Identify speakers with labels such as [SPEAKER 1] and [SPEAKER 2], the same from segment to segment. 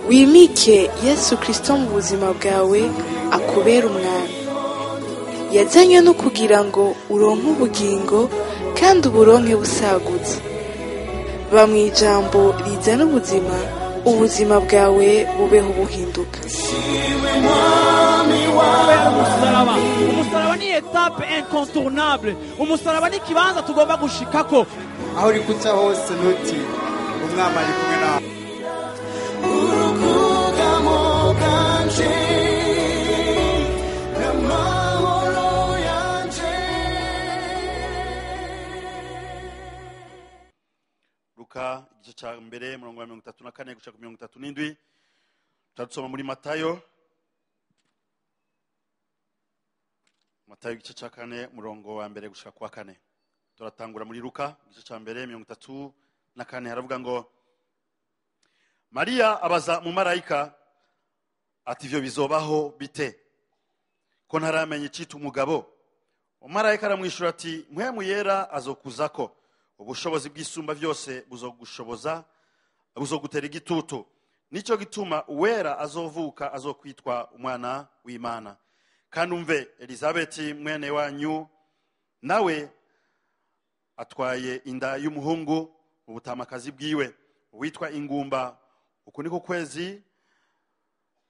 [SPEAKER 1] wimike Yesu Kristo mu buzima bwawe akubera umwami. Yazanywe no kugira ngo uronke ubugingo kandi uburonke busagutse. Ba mu ijambo rizana ubuzima, ubuzima bwawe bubeho buhinduka.
[SPEAKER 2] Umusaraba ni etape incontournable. Umusaraba ni kibanza tugomba gushikako.
[SPEAKER 3] Aho uri kuca hose nuti umwami ari kumwe nawe.
[SPEAKER 4] Luka igice cya mbere murongo wa 34 gushika 37 turatsoma muri Matayo igice cya 4 murongo wa mbere gushika kwa 4. Turatangura muri Luka igice cya mbere 34 haravuga ngo Maria abaza mu marayika ati ivyo bizobaho bite ko ntaramenye cita umugabo. Umarayika aramwishura ati mpwemu yera azokuzako, ubushobozi bw'isumba byose buzogushoboza, buzogutera igitutu. Nico gituma uwera azovuka azokwitwa umwana w'Imana. Kandi umve Elizabeti mwene wanyu nawe atwaye inda y'umuhungu mu butamakazi bwiwe witwa ingumba. Uku niko kwezi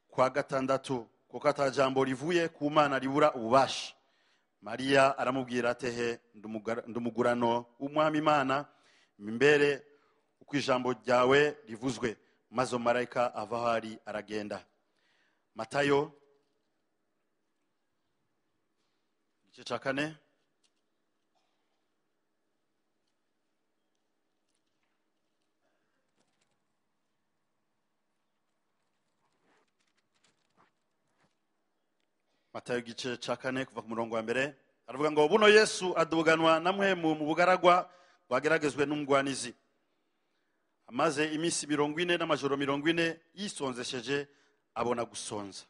[SPEAKER 4] kwa gatandatu kuko atajambo rivuye ku Mana ribura ububasha. Maria aramubwira atehe ndumugurano w'umwami Imana imbere uko ijambo ryawe rivuzwe. Maze marayika ava aho ari aragenda. Matayo igice cya 4 Matayo igice cya 4 kuva ku murongo wa mbere aravuga ngo buno Yesu aduganwa namwe mu bugaragwa bageragezwe n'umugwanizi. Amaze iminsi 40 n'amajoro 40 yisonzesheje abona gusonza.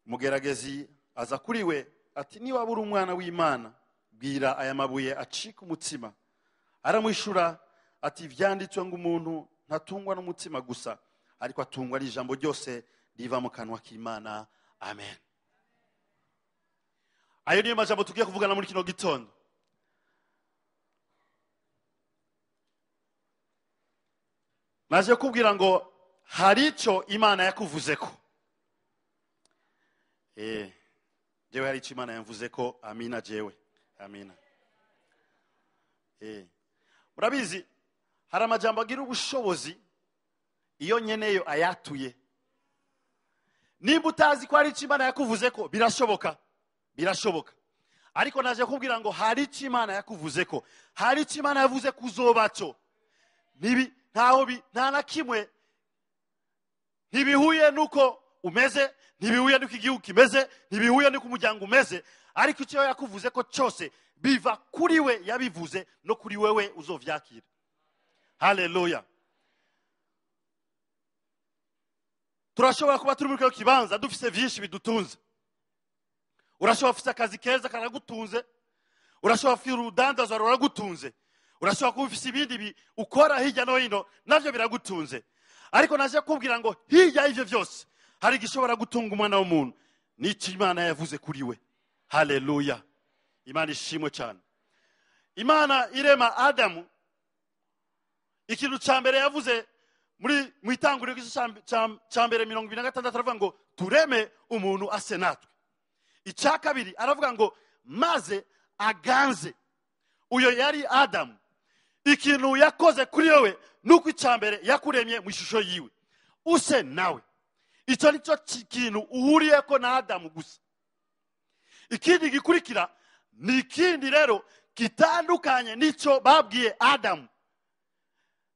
[SPEAKER 4] Mugeragezi aza kuri we ati niba buri umwana w'Imana bwira aya mabuye acika umutsima. Aramwishura ati vyanditswe ngo umuntu ntatungwa n'umutsima gusa ariko atungwa n'ijambo ryose riva mu kanwa k'Imana. Amen. Ayo niyo majambo tugiye kuvugana muri kino gitondo. Naje kubwira ngo hari ico Imana yakuvuzeko. Jewe hari ico Imana yamvuzeko. Amina jewe. Amina. Murabizi hari amajambo agira ubushobozi iyo nyeneyo ayatuye. Nimba utazi ko hari ico Imana yakuvuzeko birashoboka. Ariko naje kubwira ngo hari ico Imana yakuvuzeko. Hari ico Imana yavuze kuzobaco. Nta na kimwe ntibihuye nuko umeze, ntibihuye nuko igihugu kimeze, ntibihuye nuko umuryango umeze, ariko icyo yakuvuze ko cyose biva kuri we yabivuze no kuri wewe uzovyakira. Haleluya. Turashobora kuba turi muri cyo kibanza dufise vyinshi bidutunze. Urashobora kufisa akazi keza karagutunze, urashobora kufira urudandazo ruragutunze, urashobora kuba ufise ibindi ukora hirya no hino navyo biragutunze. Ariko naje kubwira ngo hirya y'ivyo vyose hari igishobora gutunga umwana w'umuntu, nico Imana yavuze kuri we. Haleluya. Imana ishimwe cyane. Imana irema Adamu, ikintu ca mbere yavuze muri mwitanguriro ca mbere 26 aravuga ngo tureme umuntu ase natwe. Icya kabiri aravuga ngo maze aganze. Uyo yari Adamu. Ikintu yakoze kuri wewe nuko icambere yakuremye mu ishusho yiwe use nawe. Icyo nicyo kintu uhuriyeko na Adamu gusa. Ikindi gikurikira ni ikindi rero gitandukanye nico babwiye Adamu.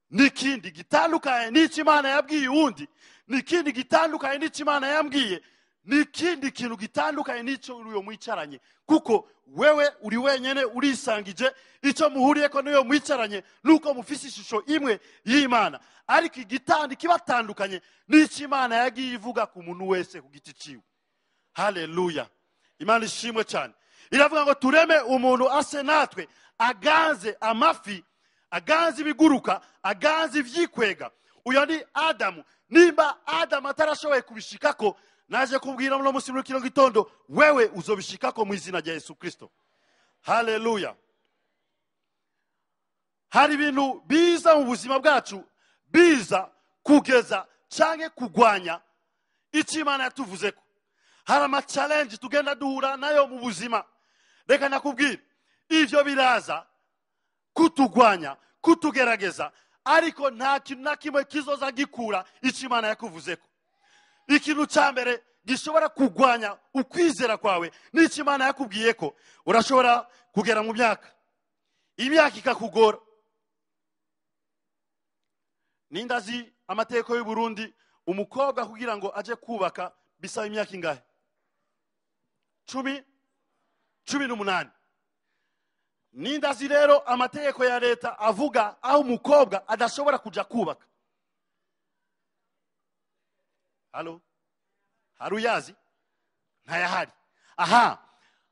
[SPEAKER 4] Nikindi gitandukanye nico Imana yabwiye uwundi. Nikindi gitandukanye nico Imana yambwiye. Nikindi kintu gitandukanye nico uriyo mwicaranye. Kuko wewe uri wenyene urisangije, ico muhuriyeko niyo mwicaranye nuko mufise ishusho imwe y'Imana. Ariko igitandi kibatandukanye nico Imana yagiye ivuga ku muntu wese ku giti ciwe. Haleluya. Imana ishimwe cyane. Iravuga ngo tureme umuntu ase natwe, aganze amafi, aganze ibiguruka, aganze ivyikwega. uyo ni Adamu. Nimba Adamu atarashoboye kubishikako, naje kubwira muno musi muri kino gitondo, wewe uzobishikako mu izina rya Yesu Kristo. Haleluya. Hari ibintu biza mu buzima bwacu, biza kugeza canke kugwanya icyo Imana yatuvuzeko. Hari ama challenge tugenda duhura nayo mu buzima. Reka nakubwira, ivyo biraza kutugwanya, kutugerageza, ariko nta kintu na kimwe kizoza gikura icyo Imana yakuvuzeko. Ikintu cya mbere gishobora kugwanya ukwizera kwawe n'icyo Imana yakubwiyeko, urashobora kugera mu imyaka ikakugora. Nindazi amategeko y'u Burundi, umukobwa kugira ngo aje kubaka bisaba imyaka ingahe? 18. Nindazi rero amategeko ya leta avuga aho umukobwa adashobora kuja kubaka. Halo? Haruyazi? Ntayahari. Aha.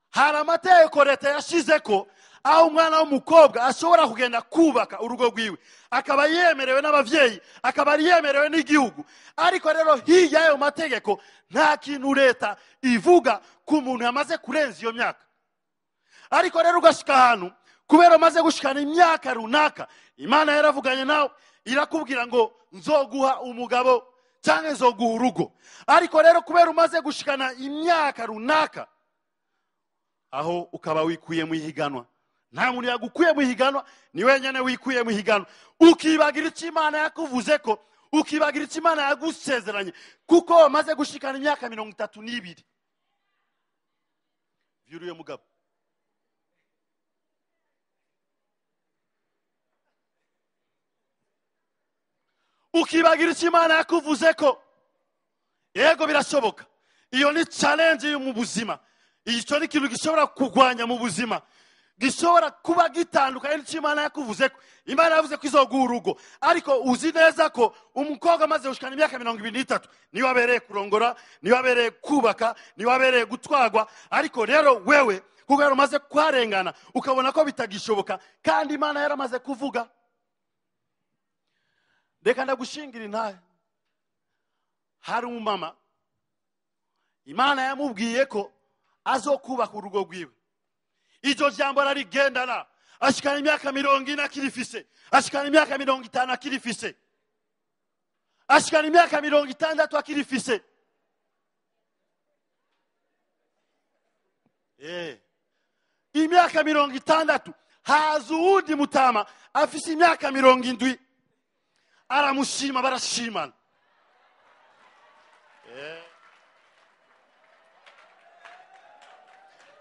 [SPEAKER 4] Hari amategeko leta yashizeko aho umwana w'umukobwa ashobora kugenda kubaka urugo rwiwe, akaba yemerewe n'abavyeyi, akaba yemerewe n'igihugu. Ariko rero hirya y'ayo mategeko nta kintu leta ivuga ku muntu yamaze kurenza iyo myaka. Ariko rero ugashika ahantu, kubera maze gushikana imyaka runaka, Imana yaravuganye nawe, irakubwira ngo nzoguha umugabo cyangwa nzoguha urugo. Ariko rero kubera umaze gushikana imyaka runaka, aho ukaba wikuye mu ihiganwa. Nta muntu yagukuye mu ihiganwa, ni wenyene wikuye mu ihiganwa. Ukibagira icyo Imana yakuvuzeko, ukibagira icyo Imana yagusezeranye, kuko wamaze gushikana imyaka 32. Vyuruye mugabo. Ukibagira icyo Imana yakuvuzeko, yego birashoboka. Iyo ni challenge yo mu buzima. Icyo ni ikintu gishobora kugwanya mu buzima, gishobora kuba gitandukanye n'icyo Imana yakuvuzeko. Imana yavuze ko izoguha urugo, ariko uzi neza ko umukobwa amaze gushikana imyaka 23 niwe abereye kurongora, niwe abereye kubaka, niwe abereye gutwagwa. Ariko rero wewe kuko umaze kwarengana, ukabona ko bitagishoboka, kandi Imana yaramaze kuvuga. Reka ndagushingira intahe. Hari umumama Imana yamubwiye ko azokubaka urugo rwiwe. Iryo jambo rarigendana, ashikana imyaka 40 akirifise, ashikana imyaka 50 akirifise, ashikana imyaka 60 akirifise. Imyaka 60 haza uwundi mutama afise imyaka 70, aramushima, barashimana.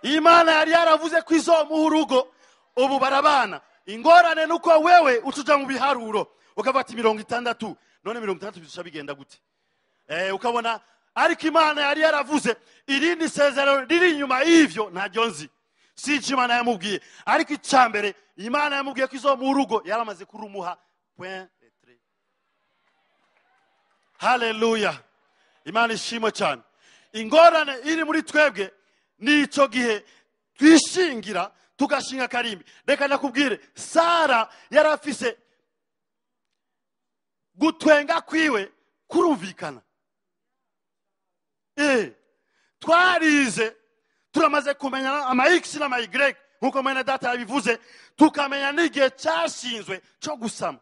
[SPEAKER 4] Imana yari yaravuze ko izomuha urugo, ubu barabana. Ingorane nuko wewe utuja mu biharuro ukavuga ati 60, none 60 bisha bigenda gute? Ukabona, ariko Imana yari yaravuze irindi sezerano riri inyuma y'ivyo ntajyo nzi. Si icyo Imana yamubwiye, ariko icambere Imana yamubwiye ko izomuha urugo, yaramaze kurumuha. Haleluya. Imana ishimwe cyane. Ingorane iri muri twebwe ni icyo gihe twishingira tugashinga karimbi. Reka nakubwire, Sara yarafise gutwenga kwiwe kurumvikana. Twarize, turamaze kumenya ama X na ama Y, nkuko mwene data yabivuze, tukamenya n'igihe cyashinzwe cyo gusama.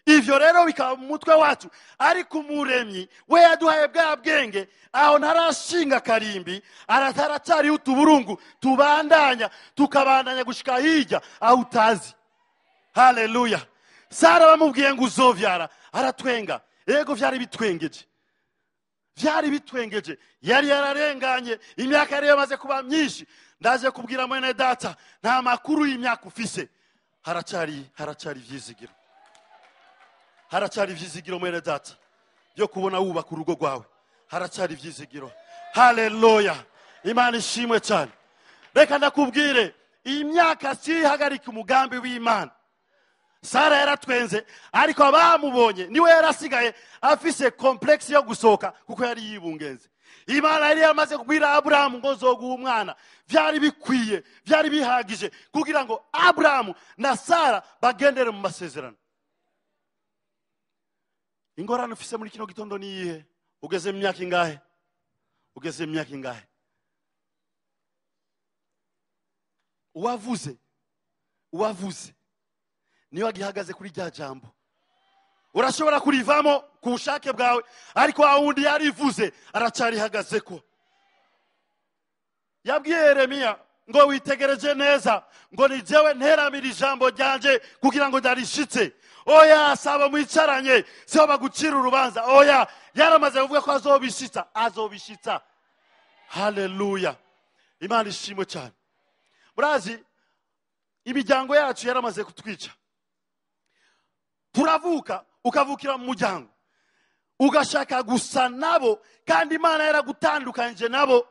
[SPEAKER 4] Ivyo rero bikaba mu mutwe wacu, ariko umuremyi we yaduhaye bwa bwenge, aho ntarashinga karimbi, arataracari utuburungu tubandanya, tukabandanya gushika hirya aho utazi. Haleluya. Sara bamubwiye ngo uzovyara, aratwenga. Yego vyari bitwengeje, vyari bitwengeje, yari yararenganye, imyaka yari yamaze kuba myinshi. Ndaje kubwira mwene data, nta makuru y'imyaka ufise, haracari vyizigiro. Haracari vyizigiro mwene data, yo kubona wubaka urugo rwawe. Haracari vyizigiro. Haleluya. Imana ishimwe cyane. Reka ndakubwire, iyi myaka si hagarika umugambi w'Imana. Sara yaratwenze, ariko abamubonye niwe yarasigaye afise complex yo gusoka, kuko yari yibungenze. Imana yari yamaze kubwira Abrahamu ngo zoguha umwana. Vyari bikwiye, vyari bihagije kugira ngo Abrahamu na Sara bagendere mu masezerano. ingorane ufise muri kino gitondo ni iyihe? Ugeze mu myaka ingahe? Ugeze mu myaka ingahe? uwavuze niyo agihagaze kuri rya jambo. Urashobora kurivamo ku bushake bwawe, ariko wundi yarivuze aracarihagaze ko. Yabwiye Yeremiya ngo witegereje neza, ngo ni jewe nteramira ijambo ryanje kugira ngo ndarishitse. Oya, saba mwicaranye siho bagucira urubanza. Oya, yaramaze kuvuga ko azobishitsa. Haleluya, Imana ishimwe cyane. Murazi imiryango yacu yaramaze kutwica. Turavuka, ukavukira mu muryango, ugashaka gusa nabo, kandi Imana yaragutandukanyije nabo.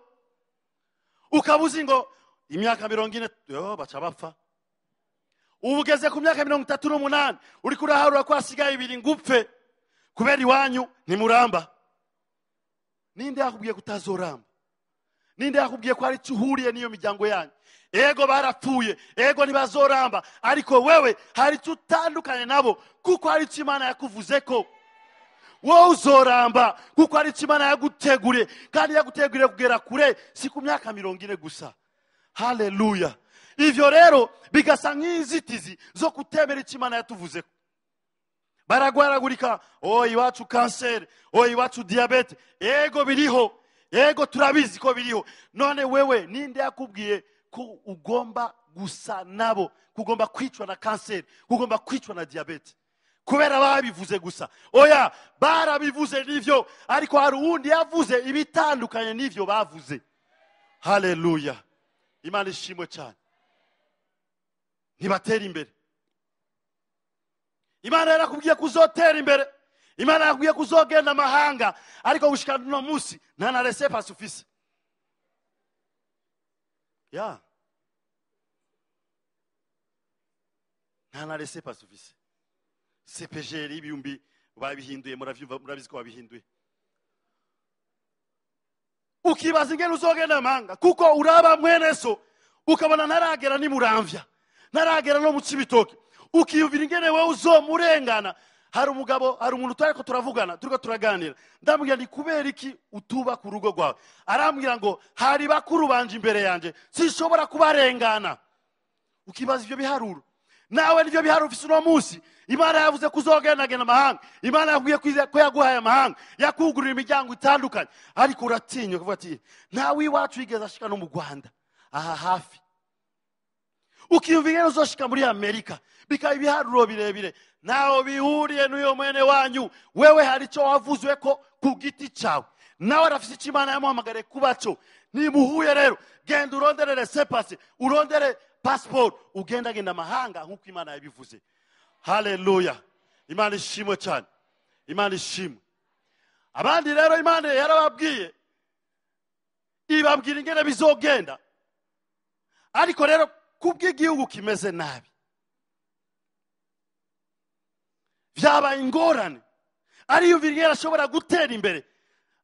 [SPEAKER 4] Ukabuzi ngo imyaka 40 baca bapfa. Ubugeze ku myaka 38 uri kuraharura ko hasigaye 2 ngupfe kubera iwanyu ntimuramba. Ninde yakubwiye kutazoramba? Ninde yakubwiye ko ari cyuhuriye niyo miryango yanyu? Ego barapfuye, ego ntibazoramba, ariko wewe hari tutandukanye nabo kuko hari Imana yakuvuze ko wowe uzoramba, kuko hari Imana yaguteguriye, kandi yaguteguriye kugera kure, si ku myaka 40 gusa. Haleluya. Ivyo rero bigasa nk'inzitizi zo kutemera Imana yatuvuze ko. Baragwaragurika, iwacu kanseri, iwacu diabete. Ego biriho, ego turabizi ko biriho. None wewe ninde yakubwiye ko ugomba gusa nabo, kugomba kwicwa na kanseri, kugomba kwicwa na diabete? Kubera babivuze gusa. Oya, barabivuze nivyo, ariko hari uwundi yavuze ibitandukanye nivyo bavuze. Haleluya, Imana ishimwe cyane. Ntibatera imbere. Imana yarakubwiye kuzotera imbere, Imana yarakubwiye kuzogenda amahanga, ariko gushika no munsi nta na laissez-passer ufise. Nta na laissez-passer ufise. CPGR ibihumbi babihinduye, murabizi ko babihinduye. Ukibaza ingene uzogenda amahanga, kuko uraba mwene so ukabona ntaragera ni Muramvya, ntaragera no mu Cibitoke. Ukiyumvira ingene wewe uzomurengana. Hari umuntu twariko turavugana, turiko turaganira. Ndamubwira ni kubera iki utuba ku rugo rwawe? Arambwira ngo hari bakuru banje imbere yanje, sinshobora kubarengana. Ukibaza ivyo biharuro. Nawe nivyo biharuro ufise no munsi. Imana yavuze kuzogenda amahanga. Imana yakubwiye ko yaguhaye amahanga, yakugurira imiryango itandukanye, ariko uratinya kuvuga ati ntawe iwacu yigeze ashika no mu Rwanda aha hafi. Ukiyumvira uzoshika muri Amerika, bikaba ibiharuro birebire, naho bihuriye n'uyo mwene wanyu. Wewe hari cyo wavuzwe ko ku giti cyawe, nawe arafise Imana yamuhamagare kubaco. Nimuhuye rero, genda urondere laissez-passer, urondere passport, ugenda amahanga nkuko Imana yabivuze. Haleluya, Imana ishimwe cyane, Imana ishimwe. Abandi rero Imana yarababwiye, ibabwira ingene bizogenda, ariko rero kubw'igihugu kimeze nabi, vyabaye ingorane. Ariyumvira ingene ashobora gutera imbere,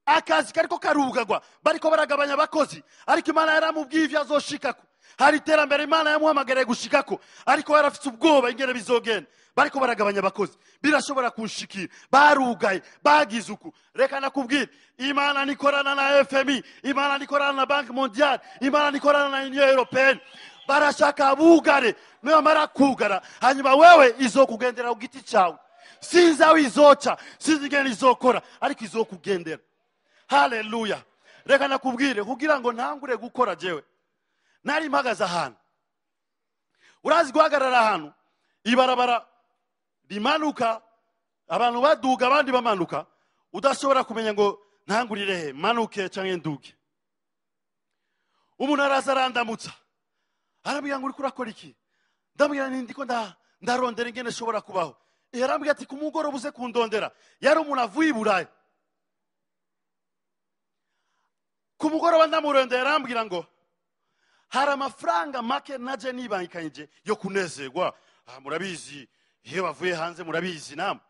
[SPEAKER 4] akazi kariko karugagwa, bariko baragabanya abakozi, ariko Imana yaramubwiye ivyo azoshikako. Hari iterambere Imana yamuhamagariye gushikako, ariko yarafite ubwoba ingene bizogenda. Bariko baragabanya abakozi, birashobora kunshikira, barugaye, bagize uku. Reka nakubwira, Imana nikorana na FMI, Imana nikorana na Banque Mondiale, Imana nikorana na Union Européenne. Barashaka bugare, niyo kugara, hanyuma wewe izokugendera ku giti cyawe. Sinzi aho izoca, sinzi ingene izokora, ariko izokugendera. Haleluya. Reka nakubwire, kugira ngo ntangure gukora jewe, nari mpagaze ahantu. Urazi guhagarara ahantu, ibarabara rimanuka, abantu baduga abandi bamanuka, udashobora kumenya ngo ntangurire he, manuke canke nduge. Umuntu araza arandamutsa, arambwira ngo uriko urakora iki? Ndambwira ndiko ndarondera ingene nshobora kubaho. Yarambwira ati kumugoroba uze kundondera. Yari umuntu avuye i Burayi. Kumugoroba ndamurondera, yarambwira ngo hari amafaranga make naje nibangikanyije yo kunezerwa. Murabizi iyo bavuye hanze, murabizi namwe,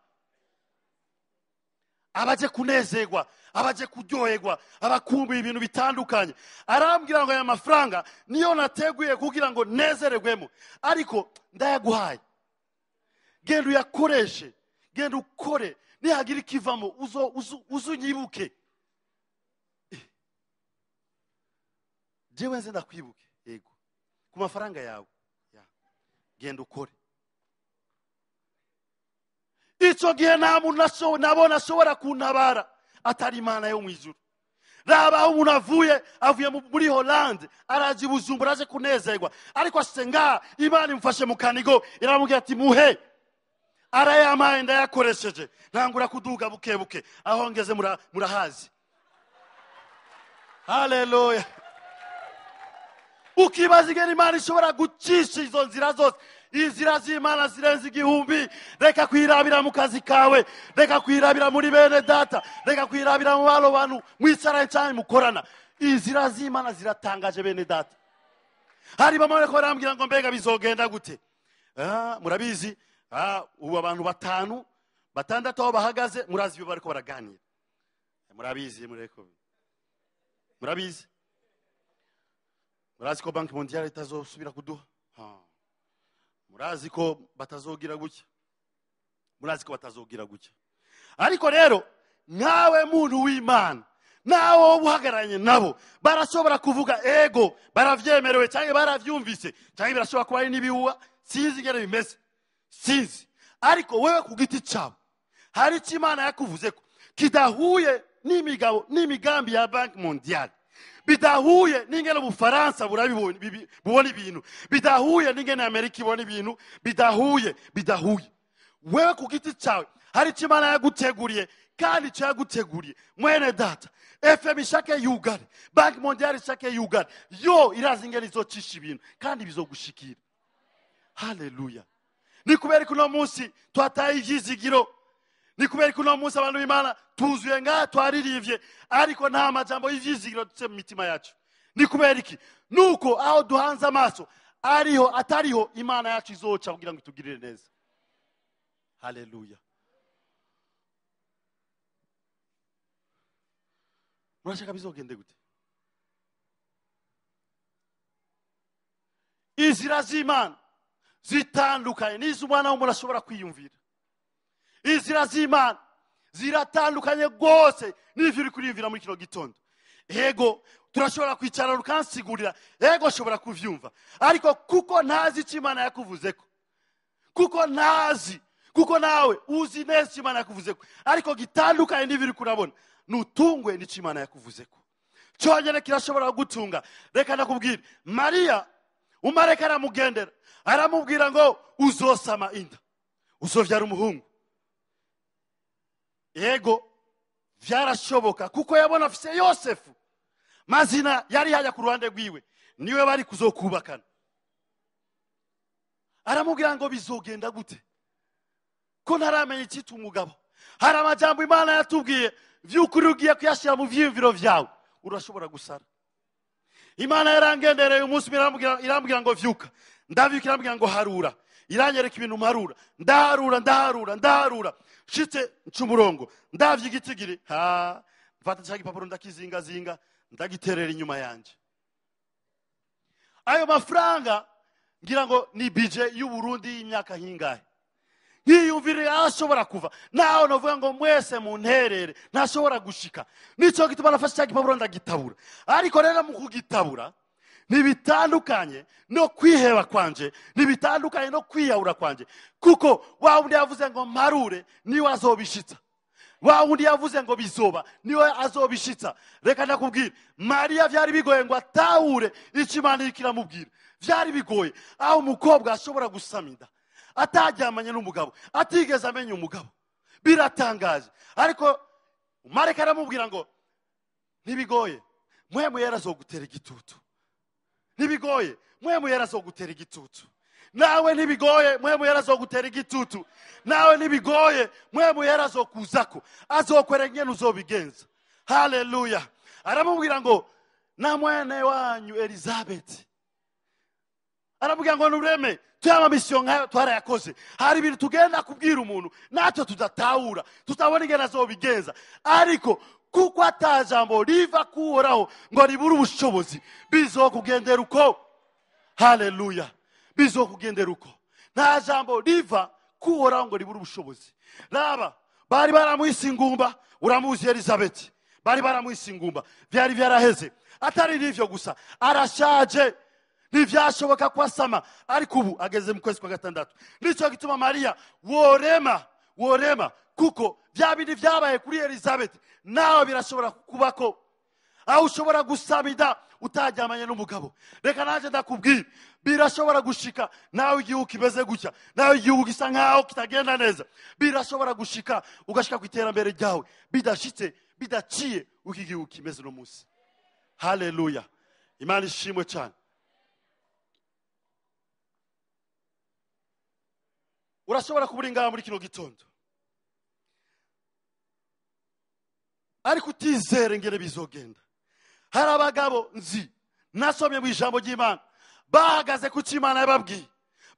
[SPEAKER 4] abaje kunezerwa, abaje kuryoherwa, abakumbuye ibintu bitandukanye. Arambwira ngo aya mafaranga niyo nateguye kugira ngo nezererwemo, ariko ndayaguhaye, genda uyakoreshe, genda ukore nihagira ikivamo uzunyibuke. Jewe nze ndakwibuke yego ku mafaranga yawe genda ukore. Icyo gihe nta muntu nabona ashobora kuntabara atari Imana yo mu ijuru. Raba aho umuntu avuye muri Hollande araje Bujumbura aje kunezerwa, ariko ashitse ngaha Imana imufashe mu kanigo iramubwira ati muhe. Arayamaye ndayakoresheje ntangura kuduga buke buke aho ngeze murahazi. Haleluya. Ukibaza ingene Imana ishobora gucisha izo nzira zose. Inzira z'Imana zirenze igihumbi. Reka kwirabira mu kazi kawe, reka kwirabira muri bene data, reka kwirabira mu balo bantu mwicaranye cyane mukorana. Inzira z'Imana ziratangaje bene data. Hari bamwe bariko barambwira ngo mbega bizogenda gute? Murabizi ubu abantu 5 6 aho bahagaze murazi ibyo bariko baraganira. Murabizi murabizi ko Banki Mondiale itazosubira kuduha. Murazi ko batazogira gutya. Ariko rero nkawe muntu w'Imana nawe ubuhagaranye nabo barashobora kuvuga ego baravyemerewe cyangwa baravyumvise cyangwa birashobora kuba ari nibihuwa sinzi ingene bimeze sinzi. Ariko wewe ku giti cyawe hari icyo Imana yakuvuze ko kidahuye n'imigambi ya Banki Mondiale, bidahuye n'ingene Ubufaransa bubona ibintu, bidahuye n'ingene Amerika ibona ibintu, bidahuye. Wewe ku giti cyawe hari icyo Imana yaguteguriye, kandi icyo yaguteguriye mwene data FM ishake yugare, Banki Mondiale ishake yugare, yo irazi ingene izocisha ibintu kandi bizogushikira. Haleluya. Ni kubera kuno munsi twataye ivyizigiro, ni kubera kuno munsi abantu b'Imana tuzuye ngaha twaririvye, ariko nta majambo y'ivyizigiro dutse mu mitima yacu. Ni kubera iki? Nuko aho duhanze amaso atariho Imana yacu izoca kugira ngo itugirire neza. Haleluya. Murashaka bizogende gute? Inzira z'Imana zitandukanye n'izo umwana w'umuntu ashobora kwiyumvira. Inzira z'Imana ziratandukanye rwose n'ivyo uri kuriyumvira muri kino gitondo. Ego turashobora kwicara rukansigurira, ego shobora kuvyumva, ariko kuko ntazi icyo Imana yakuvuzeko, kuko nawe uzi neza icyo Imana yakuvuzeko, ariko gitandukanye n'ivyo uri kurabona, nutungwe n'icyo Imana yakuvuzeko. Cyonyene kirashobora gutunga. Reka nakubwira, Mariya umareka aramugendera aramubwira ngo uzosama inda, uzovyara umuhungu. Ego vyarashoboka kuko yabona afise Yosefu, mazina yari hajya ku ruhande rwiwe, niwe bari kuzokubakana. Aramubwira ngo bizogenda gute ko ntaramenya icyitwa umugabo? Hari amajambo Imana yatubwiye vy'ukuri ugiye kuyashira mu vyiyumviro vyawe urashobora gusara. Imana yarangendereye umunsi irambwira ngo vyuka, ndavyuka irambwira ngo harura, iranyereka ibintu mparura, ndaharura shitse ncumurongo ndavye igitigiri mfata cyagi papuro ndakizinga ndagiterera inyuma yanje. Ayo mafaranga ngira ngo ni budget y'u Burundi y'imyaka hingahe. Nkiyumvire ashobora kuva naho novuga ngo mwese mu nterere ntashobora gushika. Nico gituma nafashe cyagi papuro ndagitabura. Ariko rero mu kugitabura nibitandukanye no kwiheba kwanje, nibitandukanye no kwiyahura kwanje, kuko wa wundi yavuze ngo mparure niwe azobishitsa, wa wundi yavuze ngo bizoba niwe azobishitsa. Reka nakubwira, Mariya vyari bigoye ngo atahure icyo Imana ikiramubwira. Vyari bigoye aho umukobwa ashobora gusaminda ataryamanye n'umugabo, atigeze amenya umugabo. Biratangaje. Ariko Mareka aramubwira ngo ntibigoye, mwemu yarazogutera igitutu. Ntibigoye, mwemu yarazogutera igitutu. Nawe ntibigoye, mwemu yarazogutera igitutu. Nawe ntibigoye, mwemu yarazokuzako, azokwereka ingene uzobigenza. Haleluya. Aramubwira ngo na mwene wanyu Elizabeth, aramubwira ngo nureme tuyama mission nkayo twarayakoze. Hari ibintu tugenda kubwira umuntu natwe tudatahura, tutabona ingene azobigenza, ariko kuko atajambo riva kuhoraho ngo ribura ubushobozi, bizokugendera uko. Haleluya. Bizokugendera uko. Nta jambo riva kuhoraho ngo ribura ubushobozi. raba bari baramuhise ingumba, uramuzi Elizabeth, bari baramuhise ingumba, byari byaraheze. Atari n'ivyo gusa, arashaje, ntivyashoboka ko asama, ariko ubu ageze mu kwezi kwa gatandatu. Nico gituma Mariya worema kuko bya bindi vyabaye kuri Elizabeth nawe birashobora kubako. Aho ushobora gusabida utajyamanye n'umugabo, reka naje ndakubwira birashobora gushika nawe igihugu kimeze gutya, nawe igihugu gisa nkaho kitagenda neza, birashobora gushika ugashika ku iterambere ryawe bidashitse bidaciye uko igihugu kimeze no munsi. Haleluya, Imana ishimwe cyane. Urashobora kubura ingamba muri kino gitondo, ariko utizere ngere bizogenda. Hari abagabo nzi nasomye mu ijambo ry'Imana bahagaze ku cy'Imana yababwiye,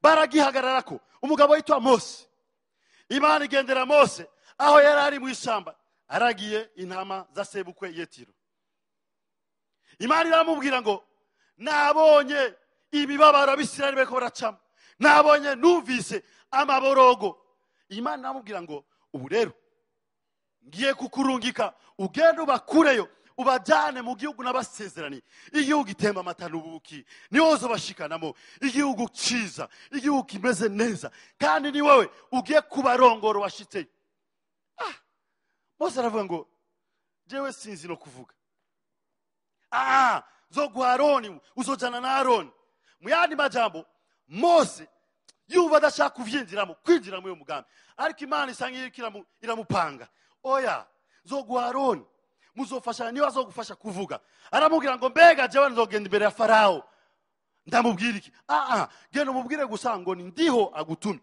[SPEAKER 4] baragihagararako. Umugabo yitwa Mose, Imana igendera Mose aho yari ari mu ishyamba aragiye intama za sebukwe Yetiro. Imana iramubwira ngo nabonye imibabaro Abisirayeli bariko baracamo, nabonye numvise amaborogo. Imana iramubwira ngo ubu rero ngiye kukurungika ugende ubakureyo ubajyane mu gihugu n'abasezerani, igihugu gitemba amata n'ubuki, niho uzobashikanamo, igihugu ciza, igihugu kimeze neza, kandi ni wowe ugiye kubarongora washitseyo. Mose aravuga ngo jewe sinzi no kuvuga. Zoguha Aroni, uzojana na Aroni. Mu yandi majambo Mose yuba adashaka kuvyinjiramo, kwinjira muri uyo mugambi, ariko Imana isanga iramupanga. Oya, zoguha Aroni, muzofasha, niwe azogufasha kuvuga. Aramubwira ngo mbega jewe nzogenda imbere ya Farao ndamubwira iki? Genda umubwire gusa ngo ndiho agutumye.